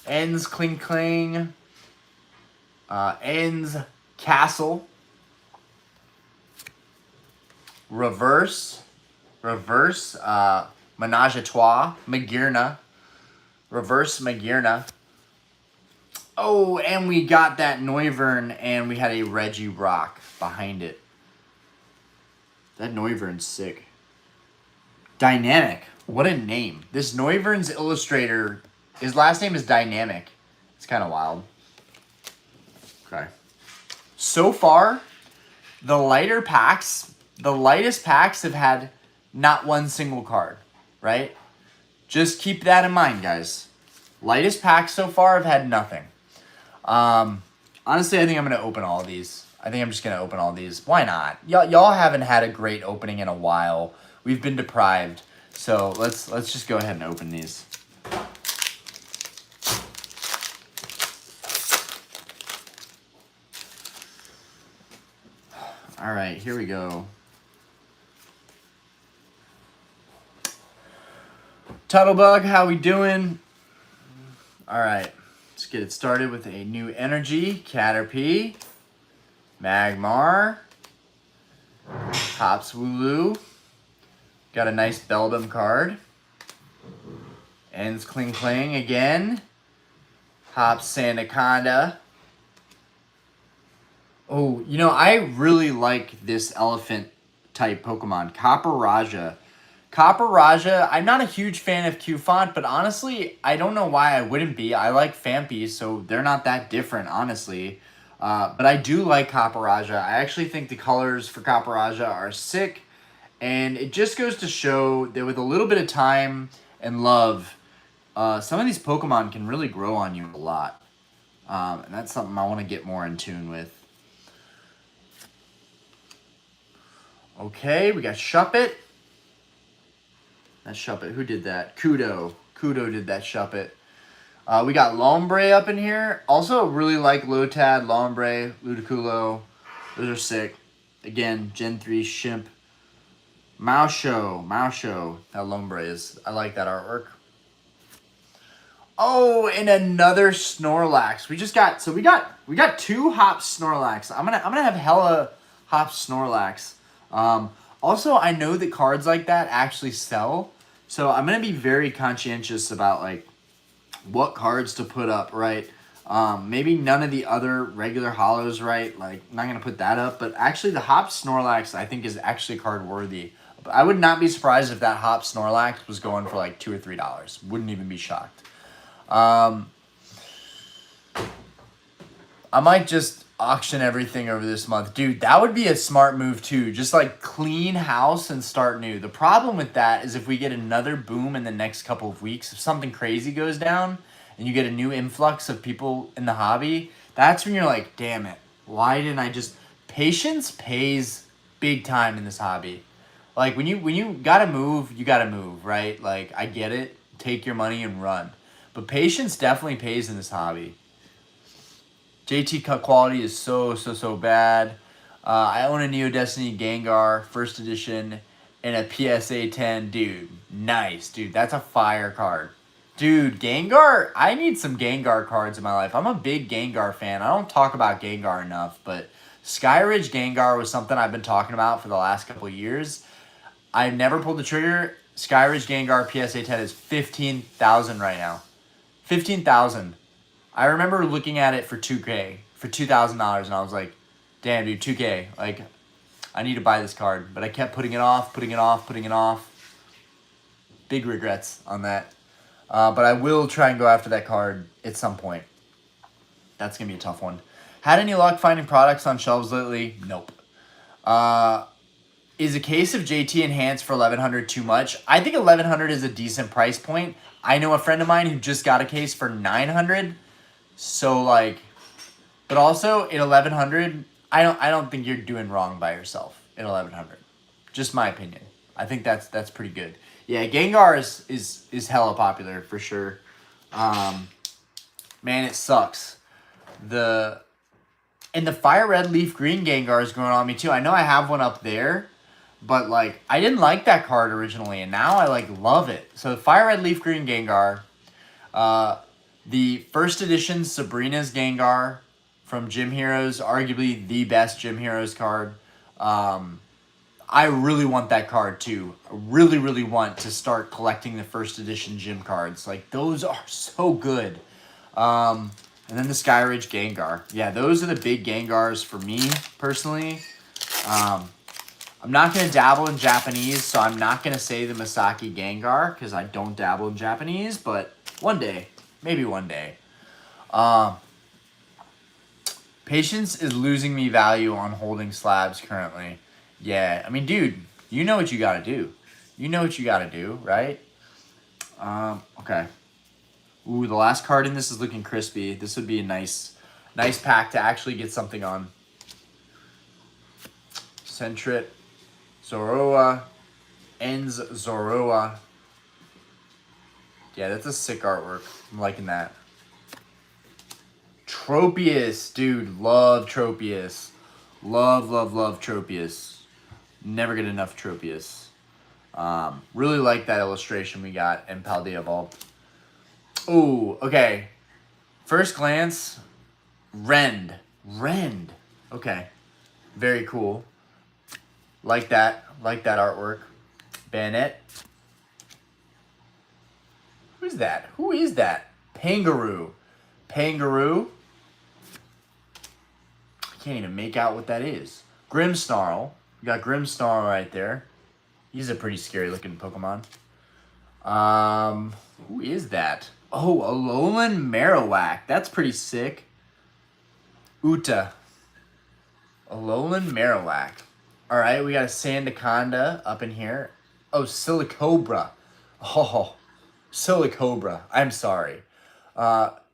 Ends Kling Clang. Ends Castle. Reverse. Menage a Trois. Magirna. Reverse Magirna. Oh, and we got that Noivern, and we had a Reggie Rock behind it. That Noivern's sick. Dynamic. What a name. This Noivern's illustrator, his last name is Dynamic. It's kind of wild. Okay. So far, the lightest packs have had not one single card, right? Just keep that in mind, guys. Lightest packs so far have had nothing. Honestly, I think I'm going to open all these. I think I'm just going to open all these. Why not? Y'all haven't had a great opening in a while. We've been deprived. So let's just go ahead and open these. All right, here we go. Tuttlebug, how we doing? All right, let's get it started with a new energy. Caterpie, Magmar, Hops Wooloo. Got a nice Beldum card. Ends Kling Kling again. Hops Sandaconda. Oh, you know, I really like this elephant type Pokemon, Copper Raja. Copper Raja, I'm not a huge fan of Q-Font, but honestly, I don't know why I wouldn't be. I like Fampi, so they're not that different, honestly. But I do like Copper Raja. I actually think the colors for Copper Raja are sick, and it just goes to show that with a little bit of time and love, some of these Pokemon can really grow on you a lot. And that's something I want to get more in tune with. Okay, we got Shuppet. That's Shuppet. Who did that? Kudo. Kudo did that Shuppet. We got Lombre up in here. Also, really like Lotad, Lombre, Ludicolo. Those are sick. Again, Gen 3 Shimp. Mausho. That Lombre is. I like that artwork. Oh, and another Snorlax. We got two Hops Snorlax. I'm gonna have hella Hops Snorlax. Also, I know that cards like that actually sell, so I'm going to be very conscientious about, like, what cards to put up, right? Maybe none of the other regular holos, right? Like, I'm not going to put that up, but actually the Hop Snorlax, I think, is actually card worthy. But I would not be surprised if that Hop Snorlax was going for, like, $2 or $3. Wouldn't even be shocked. I might just auction everything over this month. Dude, that would be a smart move too. Just like clean house and start new. The problem with that is if we get another boom in the next couple of weeks, if something crazy goes down and you get a new influx of people in the hobby, that's when you're like, damn it, why didn't I just... Patience pays big time in this hobby. Like when you gotta move, you gotta move, right? Like I get it, take your money and run. But patience definitely pays in this hobby. JT cut quality is so bad. I own a Neo Destiny Gengar, first edition, and a PSA 10. Dude, nice. Dude, that's a fire card. Dude, Gengar, I need some Gengar cards in my life. I'm a big Gengar fan. I don't talk about Gengar enough, but Skyridge Gengar was something I've been talking about for the last couple of years. I've never pulled the trigger. Skyridge Gengar PSA 10 is 15,000 right now. 15,000. I remember looking at it for $2K, for $2,000, and I was like, damn, dude, $2K. Like, I need to buy this card. But I kept putting it off. Big regrets on that. But I will try and go after that card at some point. That's going to be a tough one. Had any luck finding products on shelves lately? Nope. Is a case of JT Enhanced for $1,100 too much? I think $1,100 is a decent price point. I know a friend of mine who just got a case for $900. So like, but also at $1,100, I don't think you're doing wrong by yourself at $1,100. Just my opinion. I think that's pretty good. Yeah, Gengar is hella popular for sure. Man, it sucks. The Fire Red Leaf Green Gengar is growing on me too. I know I have one up there, but like I didn't like that card originally, and now I like love it. So the Fire Red Leaf Green Gengar, the first edition Sabrina's Gengar, from Gym Heroes, arguably the best Gym Heroes card. I really want that card too. I really, really want to start collecting the first edition gym cards. Like, those are so good. And then the Skyridge Gengar. Yeah, those are the big Gengars for me, personally. I'm not going to dabble in Japanese, so I'm not going to say the Masaki Gengar, because I don't dabble in Japanese, but one day. Maybe one day. Patience is losing me value on holding slabs currently. Yeah, I mean, dude, you know what you got to do. You know what you got to do, right? Okay. Ooh, the last card in this is looking crispy. This would be a nice pack to actually get something on. Sentret, Zoroa, Ends Zoroa. Yeah, that's a sick artwork. I'm liking that. Tropius, dude, love Tropius. Love, love, love Tropius. Never get enough Tropius. Really like that illustration we got in Paldeaval. Ooh, okay. First glance, Rend. Okay. Very cool. Like that artwork. Bayonet. Who's that? Who is that? Pangaroo. Pangaroo. I can't even make out what that is. Grimmsnarl. We got Grimmsnarl right there. He's a pretty scary looking Pokemon. Who is that? Oh, Alolan Marowak. That's pretty sick. Uta. Alolan Marowak. Alright, we got a Sandaconda up in here. Oh, Silicobra. Oh, Silicobra. I'm sorry.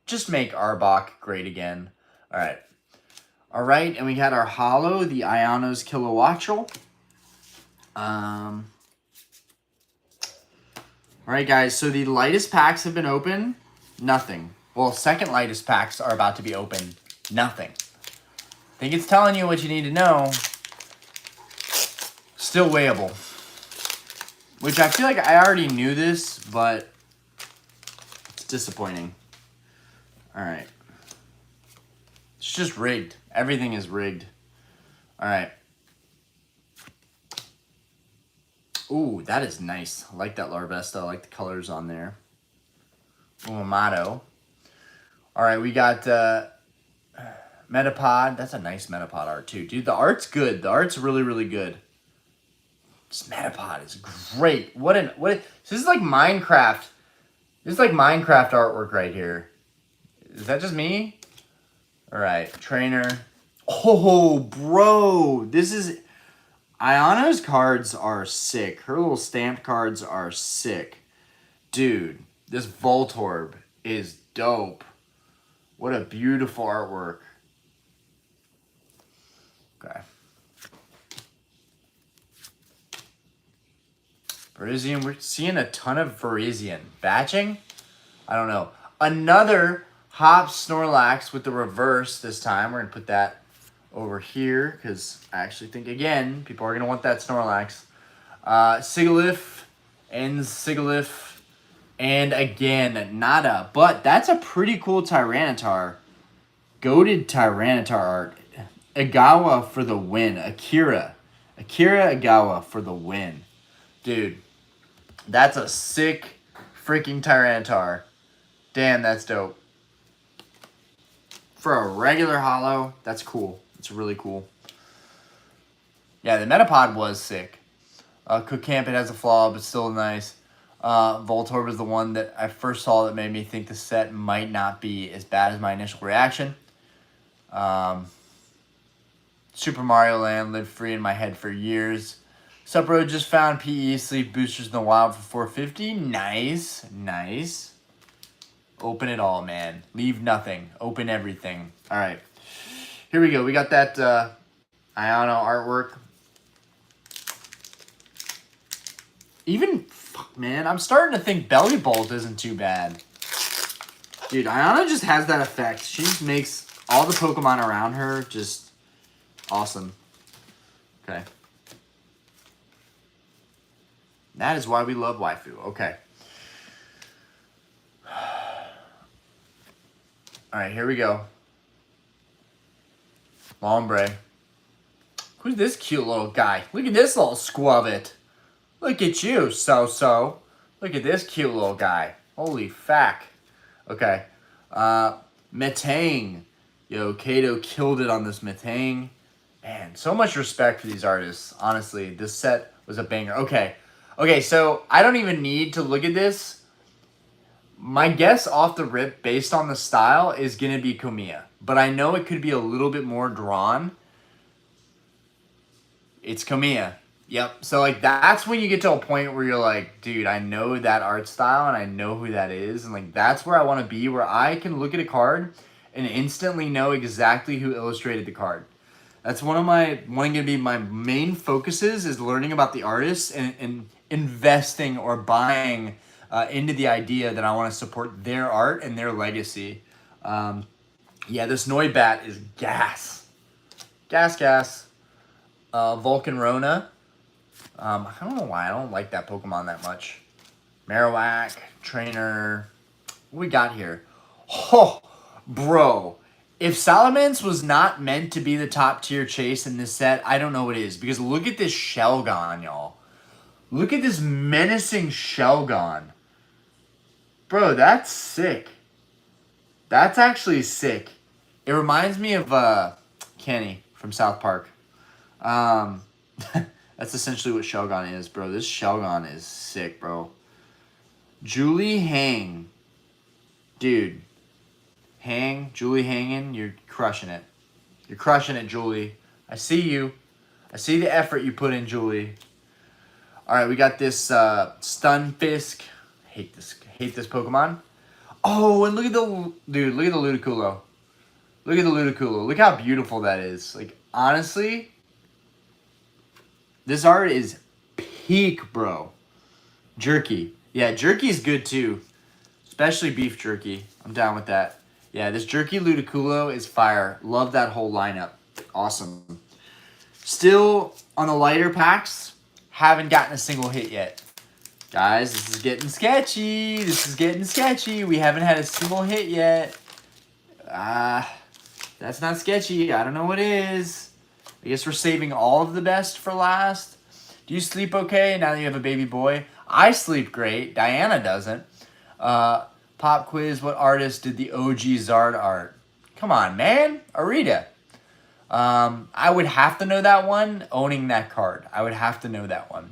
Just make Arbok great again. Alright. Alright, and we got our Holo, the Iono's Kilowattrel. Alright, guys, so the lightest packs have been open. Nothing. Well, second lightest packs are about to be open. Nothing. I think it's telling you what you need to know. Still weighable. Which I feel like I already knew this, but it's disappointing. Alright. It's just rigged. Everything is rigged. Alright. Ooh, that is nice. I like that Larvesta. I like the colors on there. Umato. Alright, we got Metapod. That's a nice Metapod art too. Dude, the art's good. The art's really, really good. This Metapod is great. This is like Minecraft. This is like Minecraft artwork right here. Is that just me? Alright, trainer. Oh, bro. This is... Iono's cards are sick. Her little stamped cards are sick. Dude, this Voltorb is dope. What a beautiful artwork. Okay. Virizion, we're seeing a ton of Virizion. Batching? I don't know. Another Hop Snorlax with the reverse this time. We're going to put that over here because I actually think, again, people are going to want that Snorlax. Sigilyph and Sigilyph. And again, nada. But that's a pretty cool Tyranitar. Goated Tyranitar art. Agawa for the win. Akira Agawa for the win. Dude, that's a sick freaking Tyranitar. Damn, that's dope. For a regular holo, that's cool. It's really cool. Yeah, the Metapod was sick. Cookamp, it has a flaw, but still nice. Voltorb is the one that I first saw that made me think the set might not be as bad as my initial reaction. Super Mario Land lived free in my head for years. Supro just found PE sleep boosters in the wild for 450. Nice. Nice. Open it all, man. Leave nothing. Open everything. All right. Here we go. We got that Iono artwork. Even, fuck, man, I'm starting to think Belly Bolt isn't too bad. Dude, Iono just has that effect. She just makes all the Pokemon around her just awesome. Okay. That is why we love waifu. Okay. All right, here we go. Lombre. Who's this cute little guy? Look at this little squavit. Look at you, so. Look at this cute little guy. Holy fack. Okay. Metang. Yo, Kato killed it on this Metang. Man, so much respect for these artists. Honestly, this set was a banger. Okay. Okay, so I don't even need to look at this. My guess off the rip, based on the style, is going to be Komiya. But I know it could be a little bit more drawn. It's Komiya. Yep. So, like, that's when you get to a point where you're like, dude, I know that art style and I know who that is. And, like, that's where I want to be, where I can look at a card and instantly know exactly who illustrated the card. That's one of going to be my main focuses, is learning about the artists and investing or buying into the idea that I want to support their art and their legacy. Yeah, this Noibat is gas. Gas. Vulcan Rona. I don't know why I don't like that Pokemon that much. Marowak, Trainer. What we got here? Oh, bro. If Salamence was not meant to be the top tier chase in this set, I don't know what is. Because look at this Shelgon, y'all. Look at this menacing Shelgon. Bro, that's sick. That's actually sick. It reminds me of Kenny from South Park. That's essentially what Shelgon is, bro. This Shelgon is sick, bro. Julie Hang. Dude. Julie hanging, you're crushing it. You're crushing it, Julie. I see you. I see the effort you put in, Julie. Alright, we got this Stunfisk. Hate this Pokemon. Oh, and look at the Ludicolo. Look at the Ludicolo. Look how beautiful that is. Like, honestly, this art is peak, bro. Jerky. Yeah, jerky's good too. Especially beef jerky. I'm down with that. Yeah, this Jerky Ludicolo is fire. Love that whole lineup. Awesome. Still, on the lighter packs, haven't gotten a single hit yet. Guys, this is getting sketchy. We haven't had a single hit yet. That's not sketchy. I don't know what is. I guess we're saving all of the best for last. Do you sleep okay now that you have a baby boy? I sleep great. Diana doesn't. Pop quiz, what artist did the OG Zard art? Come on, man. Arita. I would have to know that one, owning that card. I would have to know that one.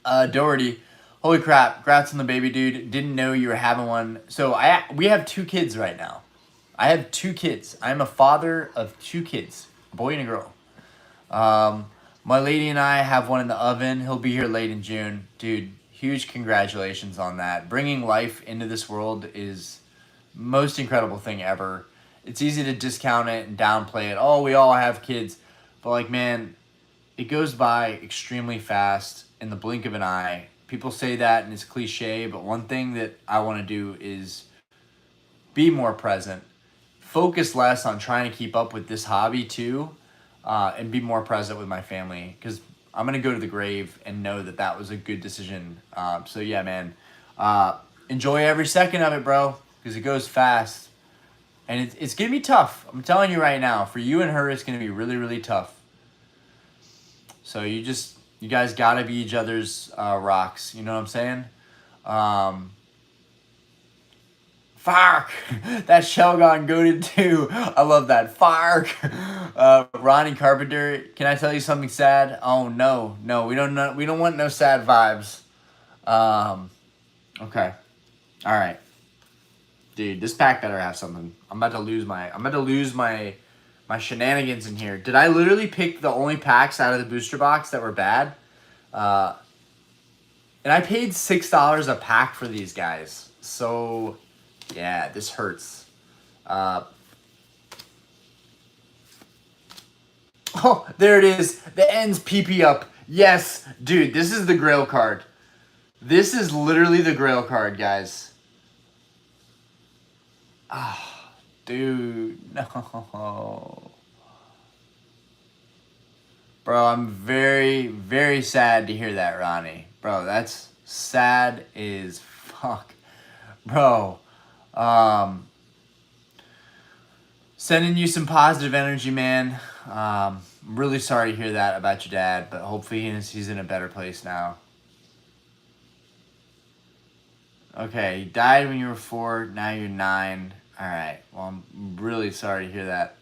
Doherty. Holy crap. Congrats on the baby, dude. Didn't know you were having one. So we have 2 kids right now. I have 2 kids. I'm a father of 2 kids. A boy and a girl. My lady and I have one in the oven. He'll be here late in June. Dude, huge congratulations on that. Bringing life into this world is most incredible thing ever. It's easy to discount it and downplay it. Oh, we all have kids. But, like, man, it goes by extremely fast in the blink of an eye. People say that and it's cliche, but one thing that I want to do is be more present. Focus less on trying to keep up with this hobby, too, and be more present with my family. Because I'm going to go to the grave and know that that was a good decision. So, yeah, man. Enjoy every second of it, bro, because it goes fast. And it's going to be tough. I'm telling you right now. For you and her, it's going to be really, really tough. So, you guys got to be each other's rocks. You know what I'm saying? Fark! That Shelgon goated too. I love that. Fark! Ronnie Carpenter, can I tell you something sad? Oh no, we don't want no sad vibes. Okay. Alright. Dude, this pack better have something. I'm about to lose my shenanigans in here. Did I literally pick the only packs out of the booster box that were bad? And I paid $6 a pack for these guys. So yeah, this hurts. Oh, there it is. The ends PP up. Yes, dude, this is the Grail card. This is literally the Grail card, guys. Ah, oh, dude, no. Bro, I'm very, very sad to hear that, Ronnie. Bro, that's sad as fuck. Bro, Sending you some positive energy, man. I'm really sorry to hear that about your dad, but hopefully he's in a better place now. Okay, he died when you were 4, now you're 9. Alright, well, I'm really sorry to hear that.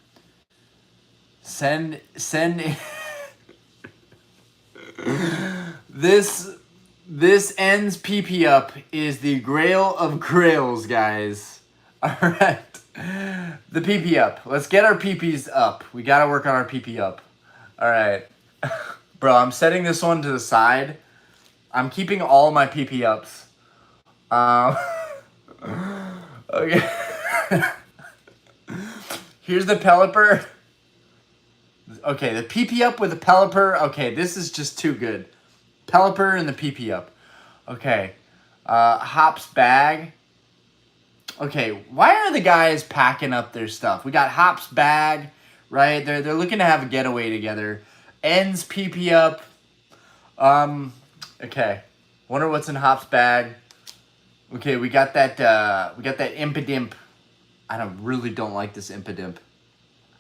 Send this ends PP up is the grail of grails, guys. Alright. The PP up. Let's get our PPs up. We gotta work on our PP up. Alright. Bro, I'm setting this one to the side. I'm keeping all my PP ups. Okay. Here's the Pelipper. Okay, the PP up with the Pelipper. Okay, this is just too good. Pelipper and the PP up. Okay. Hop's bag. Okay, why are the guys packing up their stuff? We got Hop's bag, right? They're looking to have a getaway together. Ends PP up. Okay. Wonder what's in Hop's bag. Okay, we got that Impidimp. I really don't like this Impidimp.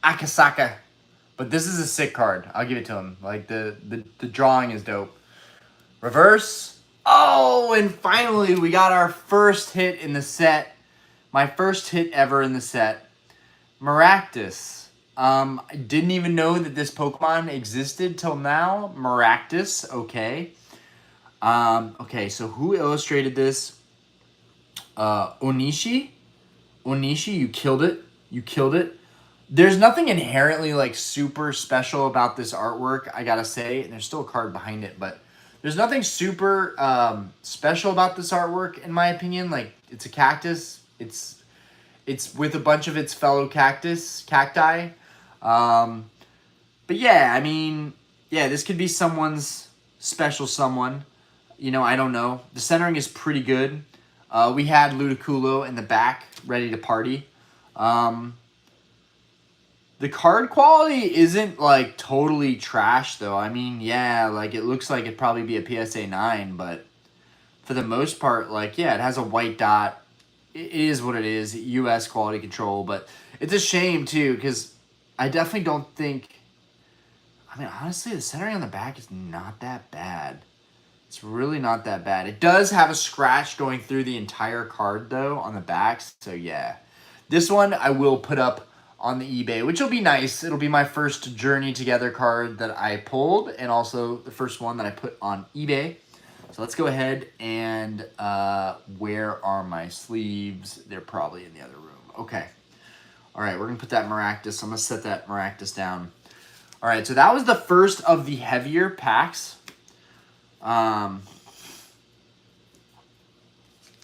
Akasaka. But this is a sick card. I'll give it to him. Like the drawing is dope. Reverse. Oh, and finally we got our first hit in the set. My first hit ever in the set. Maractus. I didn't even know that this Pokemon existed till now. Maractus. Okay. Okay, so who illustrated this? Onishi? Onishi, you killed it. You killed it. There's nothing inherently like super special about this artwork, I gotta say. And there's still a card behind it, but there's nothing super special about this artwork, in my opinion. Like, it's a cactus. It's with a bunch of its fellow cacti. But yeah, I mean, yeah, this could be someone's special someone. You know, I don't know. The centering is pretty good. We had Ludicolo in the back, ready to party. The card quality isn't, like, totally trash, though. I mean, yeah, like, it looks like it'd probably be a PSA 9, but for the most part, like, yeah, it has a white dot. It is what it is, US quality control, but it's a shame, too, because I definitely don't think... I mean, honestly, the centering on the back is not that bad. It's really not that bad. It does have a scratch going through the entire card, though, on the back, so yeah. This one I will put up on the eBay, which will be nice. It'll be my first Journey Together card that I pulled, and also the first one that I put on eBay. So let's go ahead and where are my sleeves? They're probably in the other room. Okay. All right, we're going to put that Maractus. I'm going to set that Maractus down. All right, so that was the first of the heavier packs. Okay,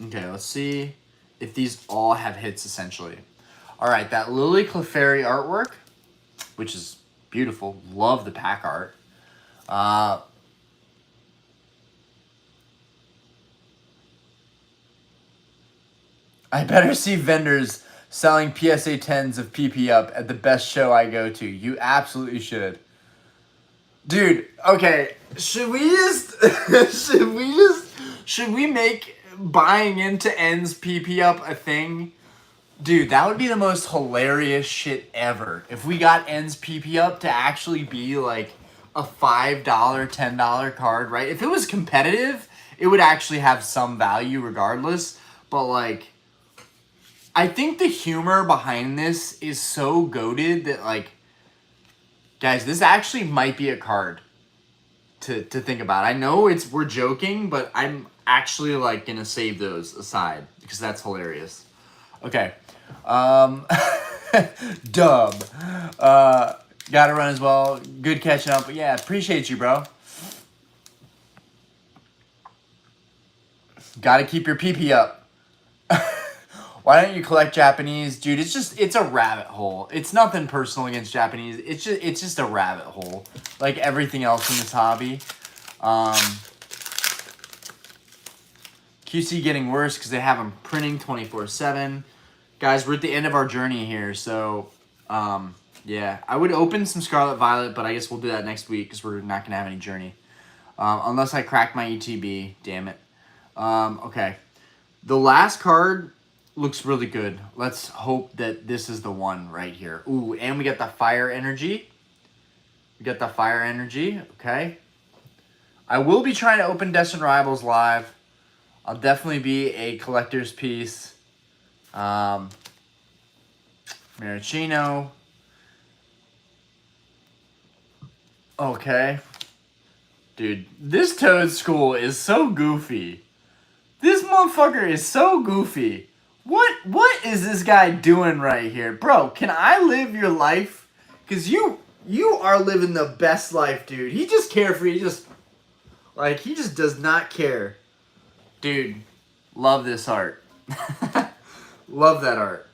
let's see if these all have hits, essentially. All right, that Lily Clefairy artwork, which is beautiful. Love the pack art. I better see vendors selling PSA 10s of PP up at the best show I go to. You absolutely should. Dude, okay, should we make buying into ends PP up a thing? Dude, that would be the most hilarious shit ever. If we got ends PP up to actually be like a $5, $10 card, right? If it was competitive, it would actually have some value regardless. But like, I think the humor behind this is so goated that like, guys, this actually might be a card to think about. I know we're joking, but I'm actually like gonna save those aside because that's hilarious. Okay. Dub. Gotta run as well. Good catching up. But yeah, appreciate you, bro. Gotta keep your PP up. Why don't you collect Japanese? Dude, it's a rabbit hole. It's nothing personal against Japanese. It's just a rabbit hole. Like everything else in this hobby. QC getting worse because they have them printing 24/7. Guys, we're at the end of our journey here, so yeah. I would open some Scarlet Violet, but I guess we'll do that next week because we're not going to have any journey. Unless I crack my ETB, damn it. Okay. The last card looks really good. Let's hope that this is the one right here. Ooh, and we got the fire energy. We got the fire energy, okay. I will be trying to open Destined Rivals live. I'll definitely be a collector's piece. Maricino. Okay. Dude, this Toad School is so goofy. This motherfucker is so goofy. What is this guy doing right here? Bro, can I live your life? Because you are living the best life, dude. He just carefree. He just does not care. Dude, love this art. Love that art.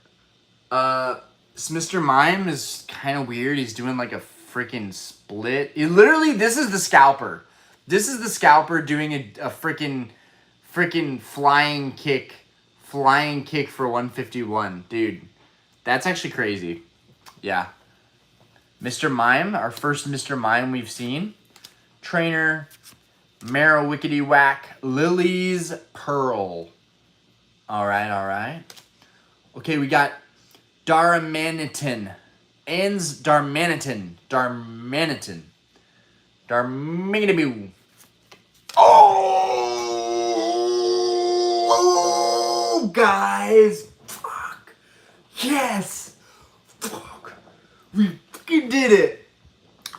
This Mr. Mime is kind of weird. He's doing like a freaking split. This is the scalper. This is the scalper doing a freaking flying kick for 151. Dude, that's actually crazy. Yeah. Mr. Mime, our first Mr. Mime we've seen. Trainer, Marrow Wickety Whack, Lily's Pearl. All right. Okay, we got Darmanitan. Darmanitaboo. Oh, guys. Fuck. Yes. Fuck. We fucking did it.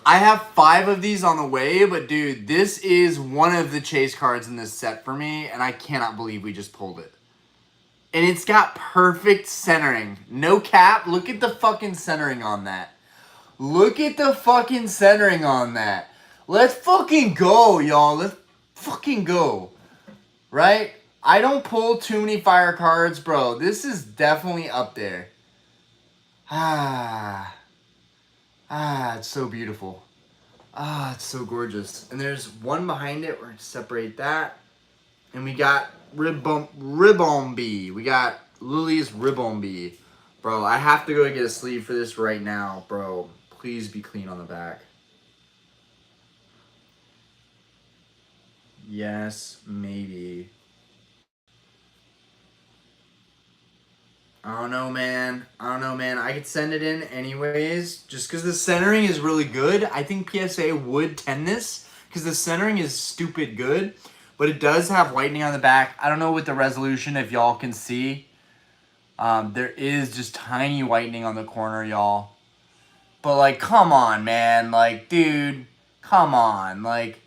I have 5 of these on the way, but dude, this is one of the chase cards in this set for me, and I cannot believe we just pulled it. And it's got perfect centering. No cap. Look at the fucking centering on that. Look at the fucking centering on that. Let's fucking go, y'all. Let's fucking go. Right? I don't pull too many fire cards, bro. This is definitely up there. It's so beautiful. It's so gorgeous. And there's one behind it. We're going to separate that. And we got Ribbombi. We got Lily's Ribbombi. Bro, I have to go get a sleeve for this right now, bro. Please be clean on the back. Yes, maybe. I don't know, man. I could send it in anyways. Just because the centering is really good. I think PSA would 10 this. Because the centering is stupid good. But it does have whitening on the back. I don't know with the resolution if y'all can see. There is just tiny whitening on the corner, y'all. But, like, come on, man. Like, dude, come on. Like,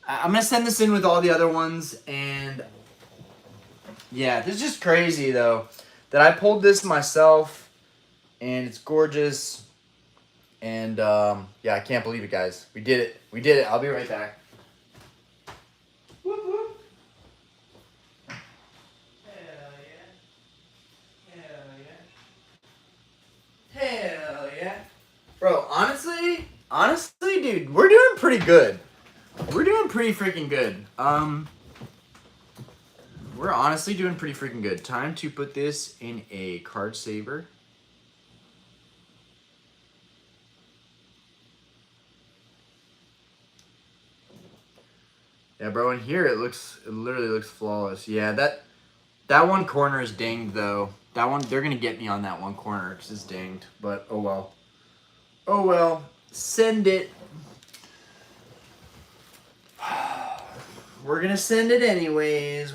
I'm going to send this in with all the other ones. And, yeah, this is just crazy, though, that I pulled this myself. And it's gorgeous. And, yeah, I can't believe it, guys. We did it. We did it. I'll be right back. Hell yeah. Bro, honestly, dude, we're doing pretty good. We're doing pretty freaking good. We're honestly doing pretty freaking good. Time to put this in a card saver. Yeah, bro, in here it literally looks flawless. Yeah, that one corner is dinged though. That one, they're gonna get me on that one corner because it's dinged. But oh well. Oh well. Send it. We're gonna send it anyways.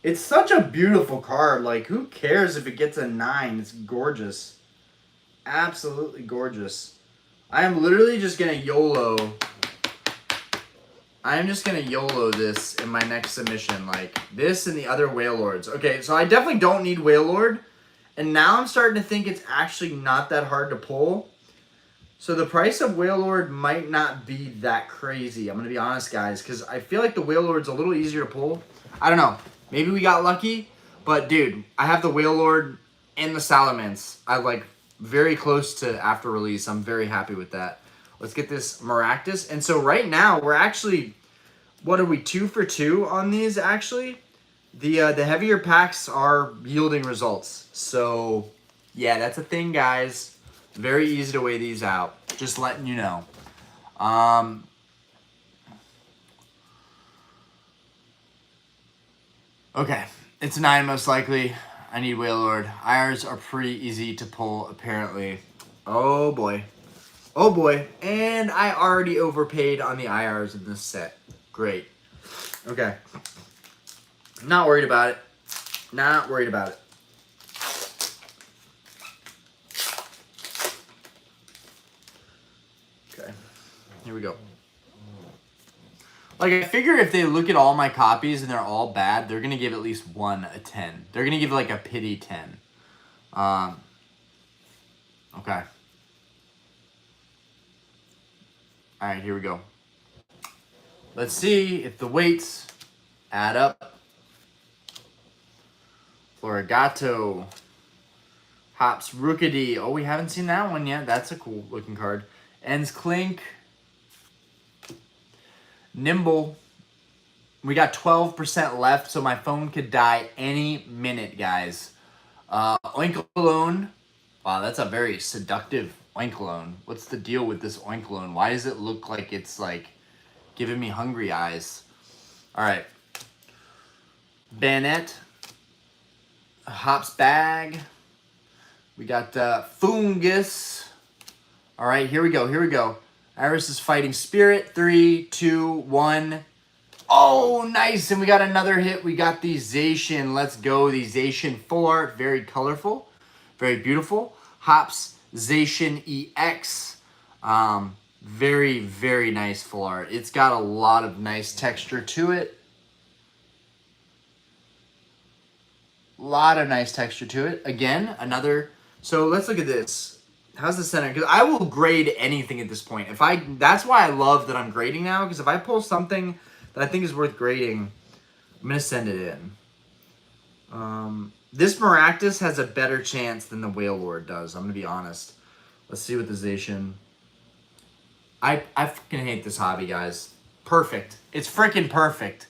It's such a beautiful card. Like, who cares if it gets a 9? It's gorgeous. Absolutely gorgeous. I am literally just gonna YOLO. I'm just going to YOLO this in my next submission. Like, this and the other Whale Lords. Okay, so I definitely don't need Whale Lord. And now I'm starting to think it's actually not that hard to pull. So the price of Whale Lord might not be that crazy. I'm going to be honest, guys. Because I feel like the Whale Lord's a little easier to pull. I don't know. Maybe we got lucky. But, dude, I have the Whale Lord and the Salamence. I like very close to after release. I'm very happy with that. Let's get this Maractus. And so right now, we're actually, what are we, 2 for 2 on these, actually? The heavier packs are yielding results. So, yeah, that's a thing, guys. Very easy to weigh these out. Just letting you know. Okay, it's a 9 most likely. I need Wailord. IRs are pretty easy to pull, apparently. Oh boy. Oh boy. And I already overpaid on the IRs in this set. Great. Okay. Not worried about it. Not worried about it. Okay. Here we go. Like, I figure if they look at all my copies and they're all bad, they're going to give at least one a 10. They're going to give, like, a pity 10. Okay. All right, here we go. Let's see if the weights add up. Florigato. Hops Rookity. Oh, we haven't seen that one yet. That's a cool looking card. Ends Clink. Nimble. We got 12% left, so my phone could die any minute, guys. Oinkalone. Wow, that's a very seductive Oinkalone. What's the deal with this Oinkalone? Why does it look like it's like giving me hungry eyes? All right. Bayonet. Hops Bag. We got Fungus. All right, here we go. Here we go. Iris is fighting Spirit. 3, 2, 1. Oh, nice. And we got another hit. We got the Zacian. Let's go. The Zacian full art. Very colorful. Very beautiful. Hops Zacian EX. Very, very nice full art. It's got a lot of nice texture to it. A lot of nice texture to it. Again, another. So let's look at this. How's the center? Because I will grade anything at this point. That's why I love that I'm grading now. Because if I pull something that I think is worth grading, I'm gonna send it in. This Maractus has a better chance than the Wailord does. I'm gonna be honest. Let's see what the Zacian. I fucking hate this hobby, guys. Perfect. It's freaking perfect.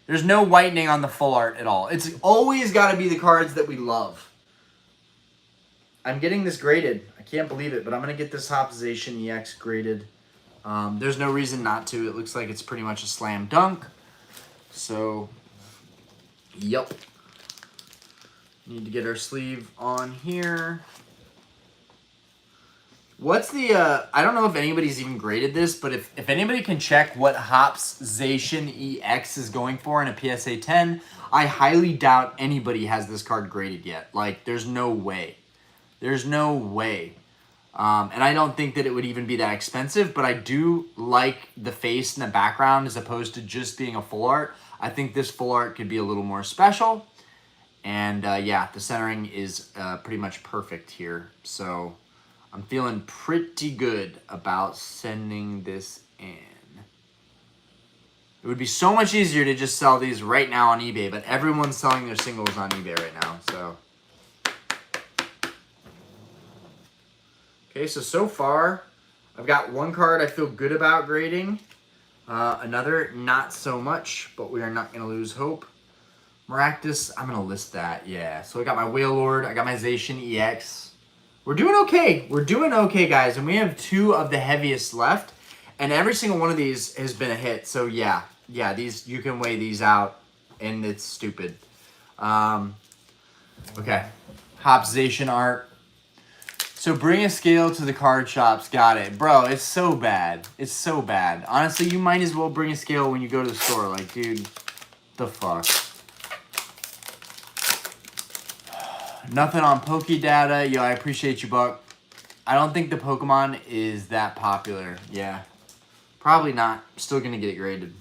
There's no whitening on the full art at all. It's always got to be the cards that we love. I'm getting this graded. I can't believe it, but I'm going to get this Hopzation EX graded. There's no reason not to. It looks like it's pretty much a slam dunk. So, yep. Need to get our sleeve on here. What's the, I don't know if anybody's even graded this, but if anybody can check what Hopzation EX is going for in a PSA 10, I highly doubt anybody has this card graded yet. Like, there's no way. There's no way. And I don't think that it would even be that expensive, but I do like the face and the background as opposed to just being a full art. I think this full art could be a little more special. And, yeah, the centering is pretty much perfect here. So I'm feeling pretty good about sending this in. It would be so much easier to just sell these right now on eBay, but everyone's selling their singles on eBay right now, so. Okay, so far, I've got one card I feel good about grading. Another, not so much, but we are not going to lose hope. Maractus, I'm going to list that, yeah. So I got my Wailord, I got my Zacian EX. We're doing okay. We're doing okay, guys. And we have 2 of the heaviest left. And every single one of these has been a hit. So, yeah. Yeah, these you can weigh these out. And it's stupid. Okay. Hopzation art. So, bring a scale to the card shops. Got it. Bro, it's so bad. It's so bad. Honestly, you might as well bring a scale when you go to the store. Like, dude, the fuck. Nothing on Pokedata. Yo, I appreciate you, Buck. I don't think the Pokemon is that popular. Yeah. Probably not. Still going to get it graded.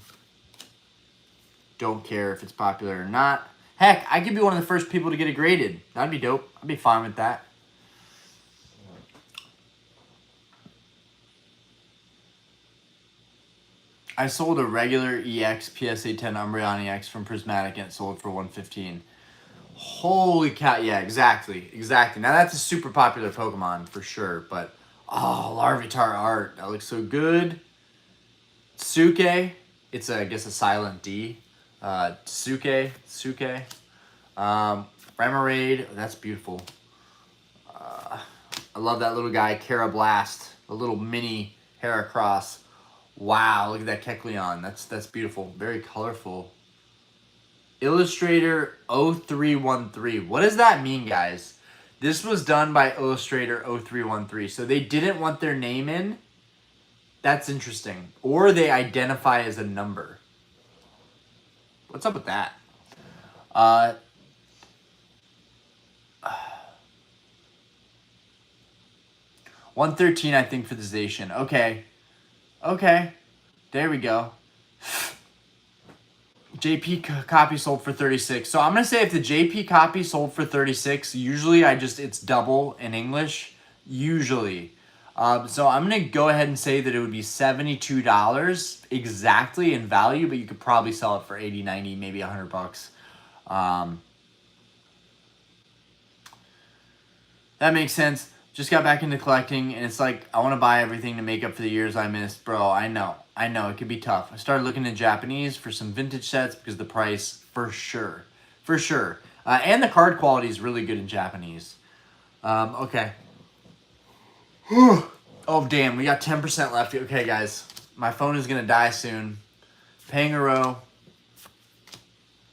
Don't care if it's popular or not. Heck, I could be one of the first people to get it graded. That'd be dope. I'd be fine with that. I sold a regular EX PSA 10 Umbreon EX from Prismatic and it sold for $115. Holy cow, yeah, exactly. Now that's a super popular Pokemon for sure, but oh, Larvitar art, that looks so good. Tsuke, it's I guess a silent D. Tsuke. Remoraid, that's beautiful. I love that little guy, Carablast, a little mini Heracross. Wow, look at that Kecleon, that's beautiful, very colorful. Illustrator 0313. What does that mean, guys? This was done by Illustrator 0313. So they didn't want their name in. That's interesting. Or they identify as a number. What's up with that? 113, I think, for the Zacian. Okay. Okay. There we go. JP copy sold for 36. So I'm going to say if the JP copy sold for 36, usually it's double in English. Usually. So I'm going to go ahead and say that it would be $72 exactly in value, but you could probably sell it for 80, 90, maybe $100. That makes sense. Just got back into collecting, and it's like, I want to buy everything to make up for the years I missed. Bro, I know, it could be tough. I started looking in Japanese for some vintage sets because the price, for sure. And the card quality is really good in Japanese. Okay. Oh, damn, we got 10% left. Okay, guys, my phone is going to die soon. Pangaro.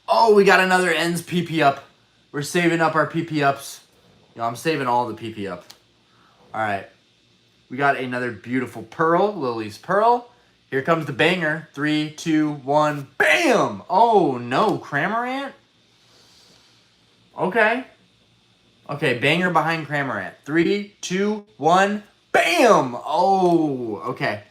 Oh, we got another ends PP up. We're saving up our PP ups. Yo, I'm saving all the PP up. All right. We got another beautiful pearl, Lily's Pearl. Here comes the banger. 3, 2, 1, bam! Oh, no, Cramorant? Okay. Okay, banger behind Cramorant. 3, 2, 1, bam! Oh, okay.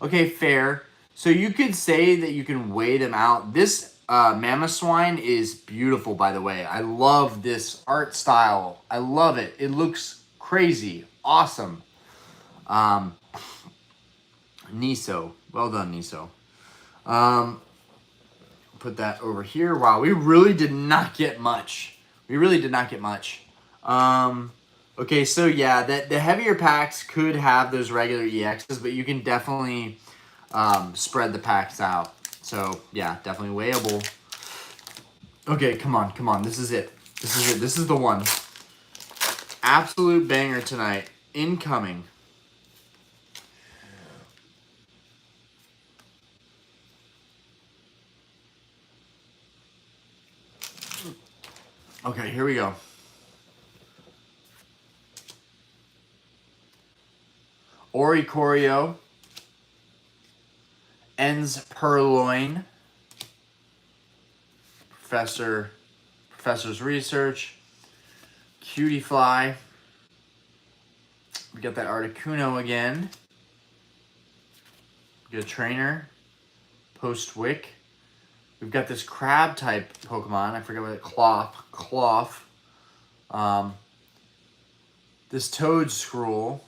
Okay, fair. So you could say that you can weigh them out. This Mamoswine is beautiful, by the way. I love this art style. I love it. It looks crazy. Awesome. Niso. Well done, Niso. Put that over here. Wow, we really did not get much. Okay, so yeah, the heavier packs could have those regular EXs, but you can definitely spread the packs out. So yeah, definitely weighable. Okay, come on. This is it. This is the one. Absolute banger tonight. Incoming. Okay, here we go. Oricorio. Ends Purloin. Professor's Research. Cutie Fly. We got that Articuno again. We got a Trainer. Postwick. We've got this crab type Pokemon. I forget what it Cloth. This Toedscruel.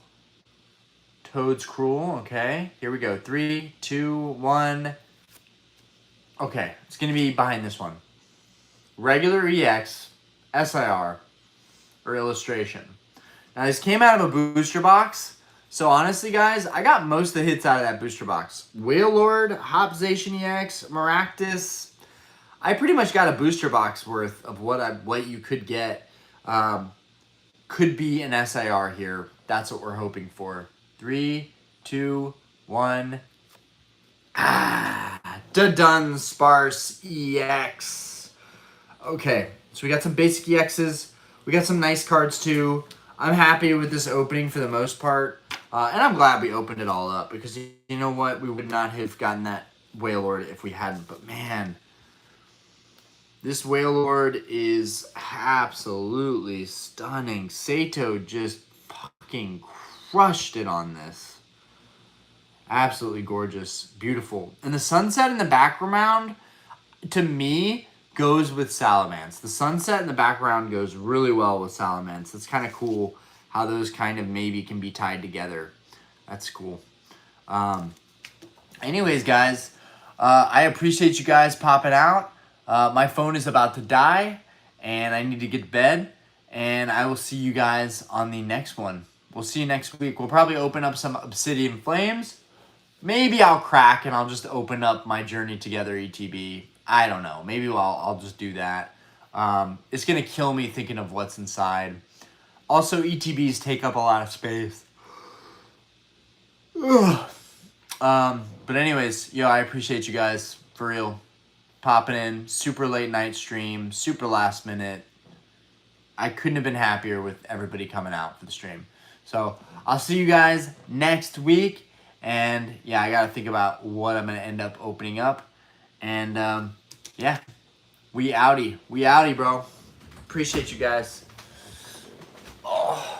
Okay. Here we go. 3, 2, 1. Okay. It's going to be behind this one. Regular EX, SIR, or Illustration. Now, this came out of a booster box. So, honestly, guys, I got most of the hits out of that booster box. Wailord, Hopzation EX, Maractus. I pretty much got a booster box worth of what you could get. Could be an SIR here. That's what we're hoping for. 3, 2, 1. Dunsparce EX. Okay, so we got some basic EXs. We got some nice cards too. I'm happy with this opening for the most part. And I'm glad we opened it all up because you know what? We would not have gotten that Wailord if we hadn't. But man, this Wailord is absolutely stunning. Sato just fucking crushed it on this. Absolutely gorgeous. Beautiful. And the sunset in the background, to me, goes with Salamence. The sunset in the background goes really well with Salamence. It's kind of cool how those kind of maybe can be tied together. That's cool. Anyways, guys, I appreciate you guys popping out. My phone is about to die, and I need to get to bed. And I will see you guys on the next one. We'll see you next week. We'll probably open up some Obsidian Flames. Maybe I'll crack and I'll just open up my Journey Together ETB. I don't know. Maybe I'll just do that. It's going to kill me thinking of what's inside. Also, ETBs take up a lot of space. But anyways, yo, I appreciate you guys. For real. popping in, super late night stream, super last minute. I couldn't have been happier with everybody coming out for the stream. So I'll see you guys next week. And yeah, I got to think about what I'm going to end up opening up. And yeah, we outie. We outie, bro. Appreciate you guys. Oh.